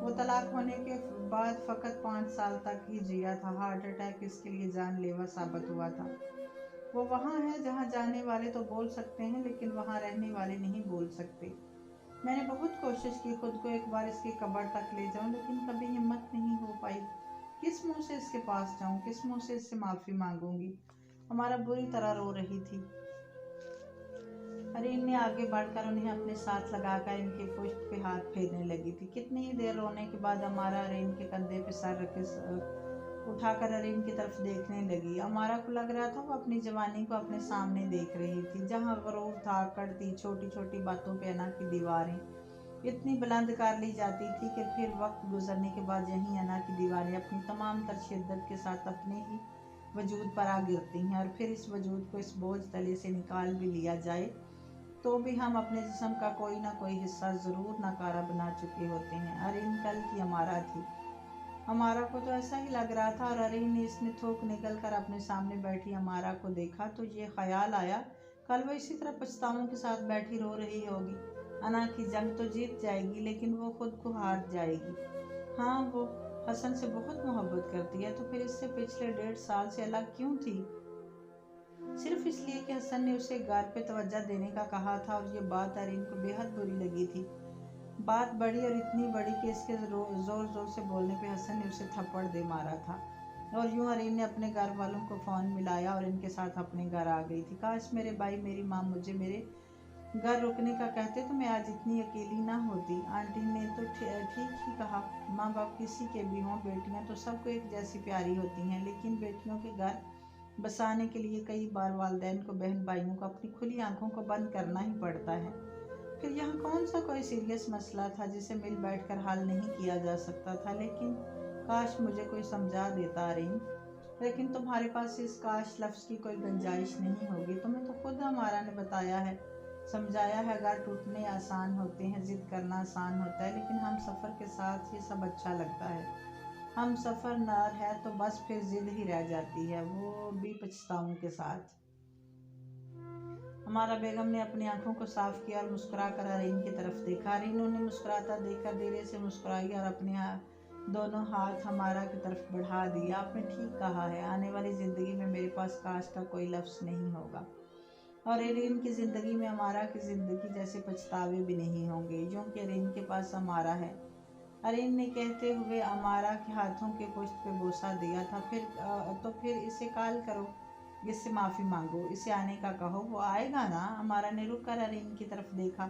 वो तलाक होने के बाद फ़कत 5 साल तक ही जिया था। हार्ट अटैक इसके लिए जानलेवा साबित हुआ था। वो वहाँ है जहाँ जाने वाले तो बोल सकते हैं, लेकिन वहाँ रहने वाले नहीं बोल सकते। मैंने बहुत कोशिश की खुद को एक बार इसकी कब्र तक ले जाऊं, लेकिन कभी हिम्मत नहीं हो पाई। किस मुंह से इसके पास जाऊं, किस मुंह से इससे माफ़ी मांगूंगी? हमारा बुरी तरह रो रही थी। अरीन ने आगे बढ़कर उन्हें अपने साथ लगाकर इनके पुष्ट पे हाथ फेरने लगी थी। कितनी ही देर रोने के बाद अमारा अरीन के कंधे पे सर रखे उठाकर अरीन की तरफ देखने लगी। अमारा को लग रहा था वो अपनी जवानी को अपने सामने देख रही थी, जहाँ गरूर था, करती छोटी छोटी बातों पे अना की दीवारें इतनी बुलंद कर ली जाती थी कि फिर वक्त गुजरने के बाद यही अना की दीवारें अपनी तमाम तर शिद्दत के साथ अपने ही वजूद पर आ गिरती हैं। और फिर इस वजूद को इस बोझ तले से निकाल भी लिया जाए तो भी हम अपने जिस्म का कोई ना कोई हिस्सा ज़रूर नकारा बना चुके होते हैं। अरीन कल की अमारा थी। अमारा को तो ऐसा ही लग रहा था। और अरीन ने इसमें थूक निकल कर अपने सामने बैठी अमारा को देखा तो ये ख्याल आया, कल वो इसी तरह पछतावों के साथ बैठी रो रही होगी। अना की जंग तो जीत जाएगी, लेकिन वो खुद को हार जाएगी। हाँ, वो हसन से बहुत मोहब्बत करती है, तो फिर इससे पिछले 1.5 साल से अलग क्यों थी? सिर्फ इसलिए कि हसन ने उसे घर पे तवज्जो देने का कहा था। और ये बात अरीन को बेहद बुरी लगी थी। बात बड़ी और इतनी बड़ी कि इसके जोर जोर से बोलने पे हसन ने उसे थप्पड़ दे मारा था। और यूं अरीन ने अपने घर वालों को फ़ोन मिलाया और इनके साथ अपने घर आ गई थी। काश मेरे भाई मेरी माँ मुझे मेरे घर रुकने का कहते तो मैं आज इतनी अकेली ना होती। आंटी ने तो ठीक ही कहा। माँ बाप किसी के भी हों, बेटियाँ तो सबको एक जैसी प्यारी होती हैं, लेकिन बेटियों के घर बसाने के लिए कई बार वालिदैन को, बहन भाइयों को अपनी खुली आंखों को बंद करना ही पड़ता है। फिर यहाँ कौन सा कोई सीरियस मसला था जिसे मिल बैठकर हल नहीं किया जा सकता था? लेकिन काश मुझे कोई समझा देता अरीन। लेकिन तुम्हारे पास इस काश लफ्ज़ की कोई गुंजाइश नहीं होगी। तुम्हें तो खुद हमारा ने बताया है, समझाया है, घर टूटने आसान होते हैं, जिद करना आसान होता है, लेकिन हम सफ़र के साथ ये सब अच्छा लगता है। हम सफ़र न है तो बस फिर जिद ही रह जाती है, वो भी पछताओं के साथ। हमारा बेगम ने अपनी आंखों को साफ किया और मुस्कुरा कर अरीन की तरफ देखा। अरीन उन्हें मुस्कुराता देखकर धीरे से मुस्कुराई और अपने दोनों हाथ हमारा की तरफ बढ़ा दिया। आपने ठीक कहा है, आने वाली ज़िंदगी में मेरे पास काश का कोई लफ्ज़ नहीं होगा, और अरीन की ज़िंदगी में हमारा की ज़िंदगी जैसे पछतावे भी नहीं होंगे, यूँ कि अरीन के पास हमारा है। अरीन ने कहते हुए अमारा के हाथों के पुष्ट पे बोसा दिया था। फिर इसे कॉल करो, इससे माफ़ी मांगो, इसे आने का कहो, वो आएगा ना? अमारा ने रुक कर अरीन की तरफ देखा।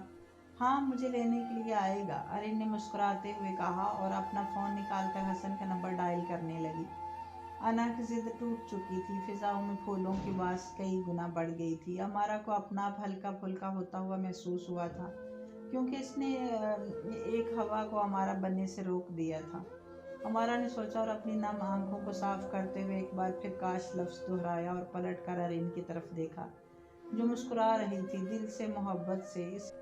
हाँ, मुझे लेने के लिए आएगा, अरीन ने मुस्कुराते हुए कहा और अपना फ़ोन निकाल कर हसन का नंबर डायल करने लगी। अना की जिद टूट चुकी थी। फिजाओं में फूलों की वास कई गुना बढ़ गई थी। अमारा को अपना आप हल्का फुल्का होता हुआ महसूस हुआ था, क्योंकि इसने एक हवा को अमारा बनने से रोक दिया था। अमारा ने सोचा और अपनी नम आंखों को साफ करते हुए एक बार फिर काश लफ्ज़ दोहराया और पलट कर अरीन की तरफ देखा, जो मुस्कुरा रही थी दिल से, मोहब्बत से। इस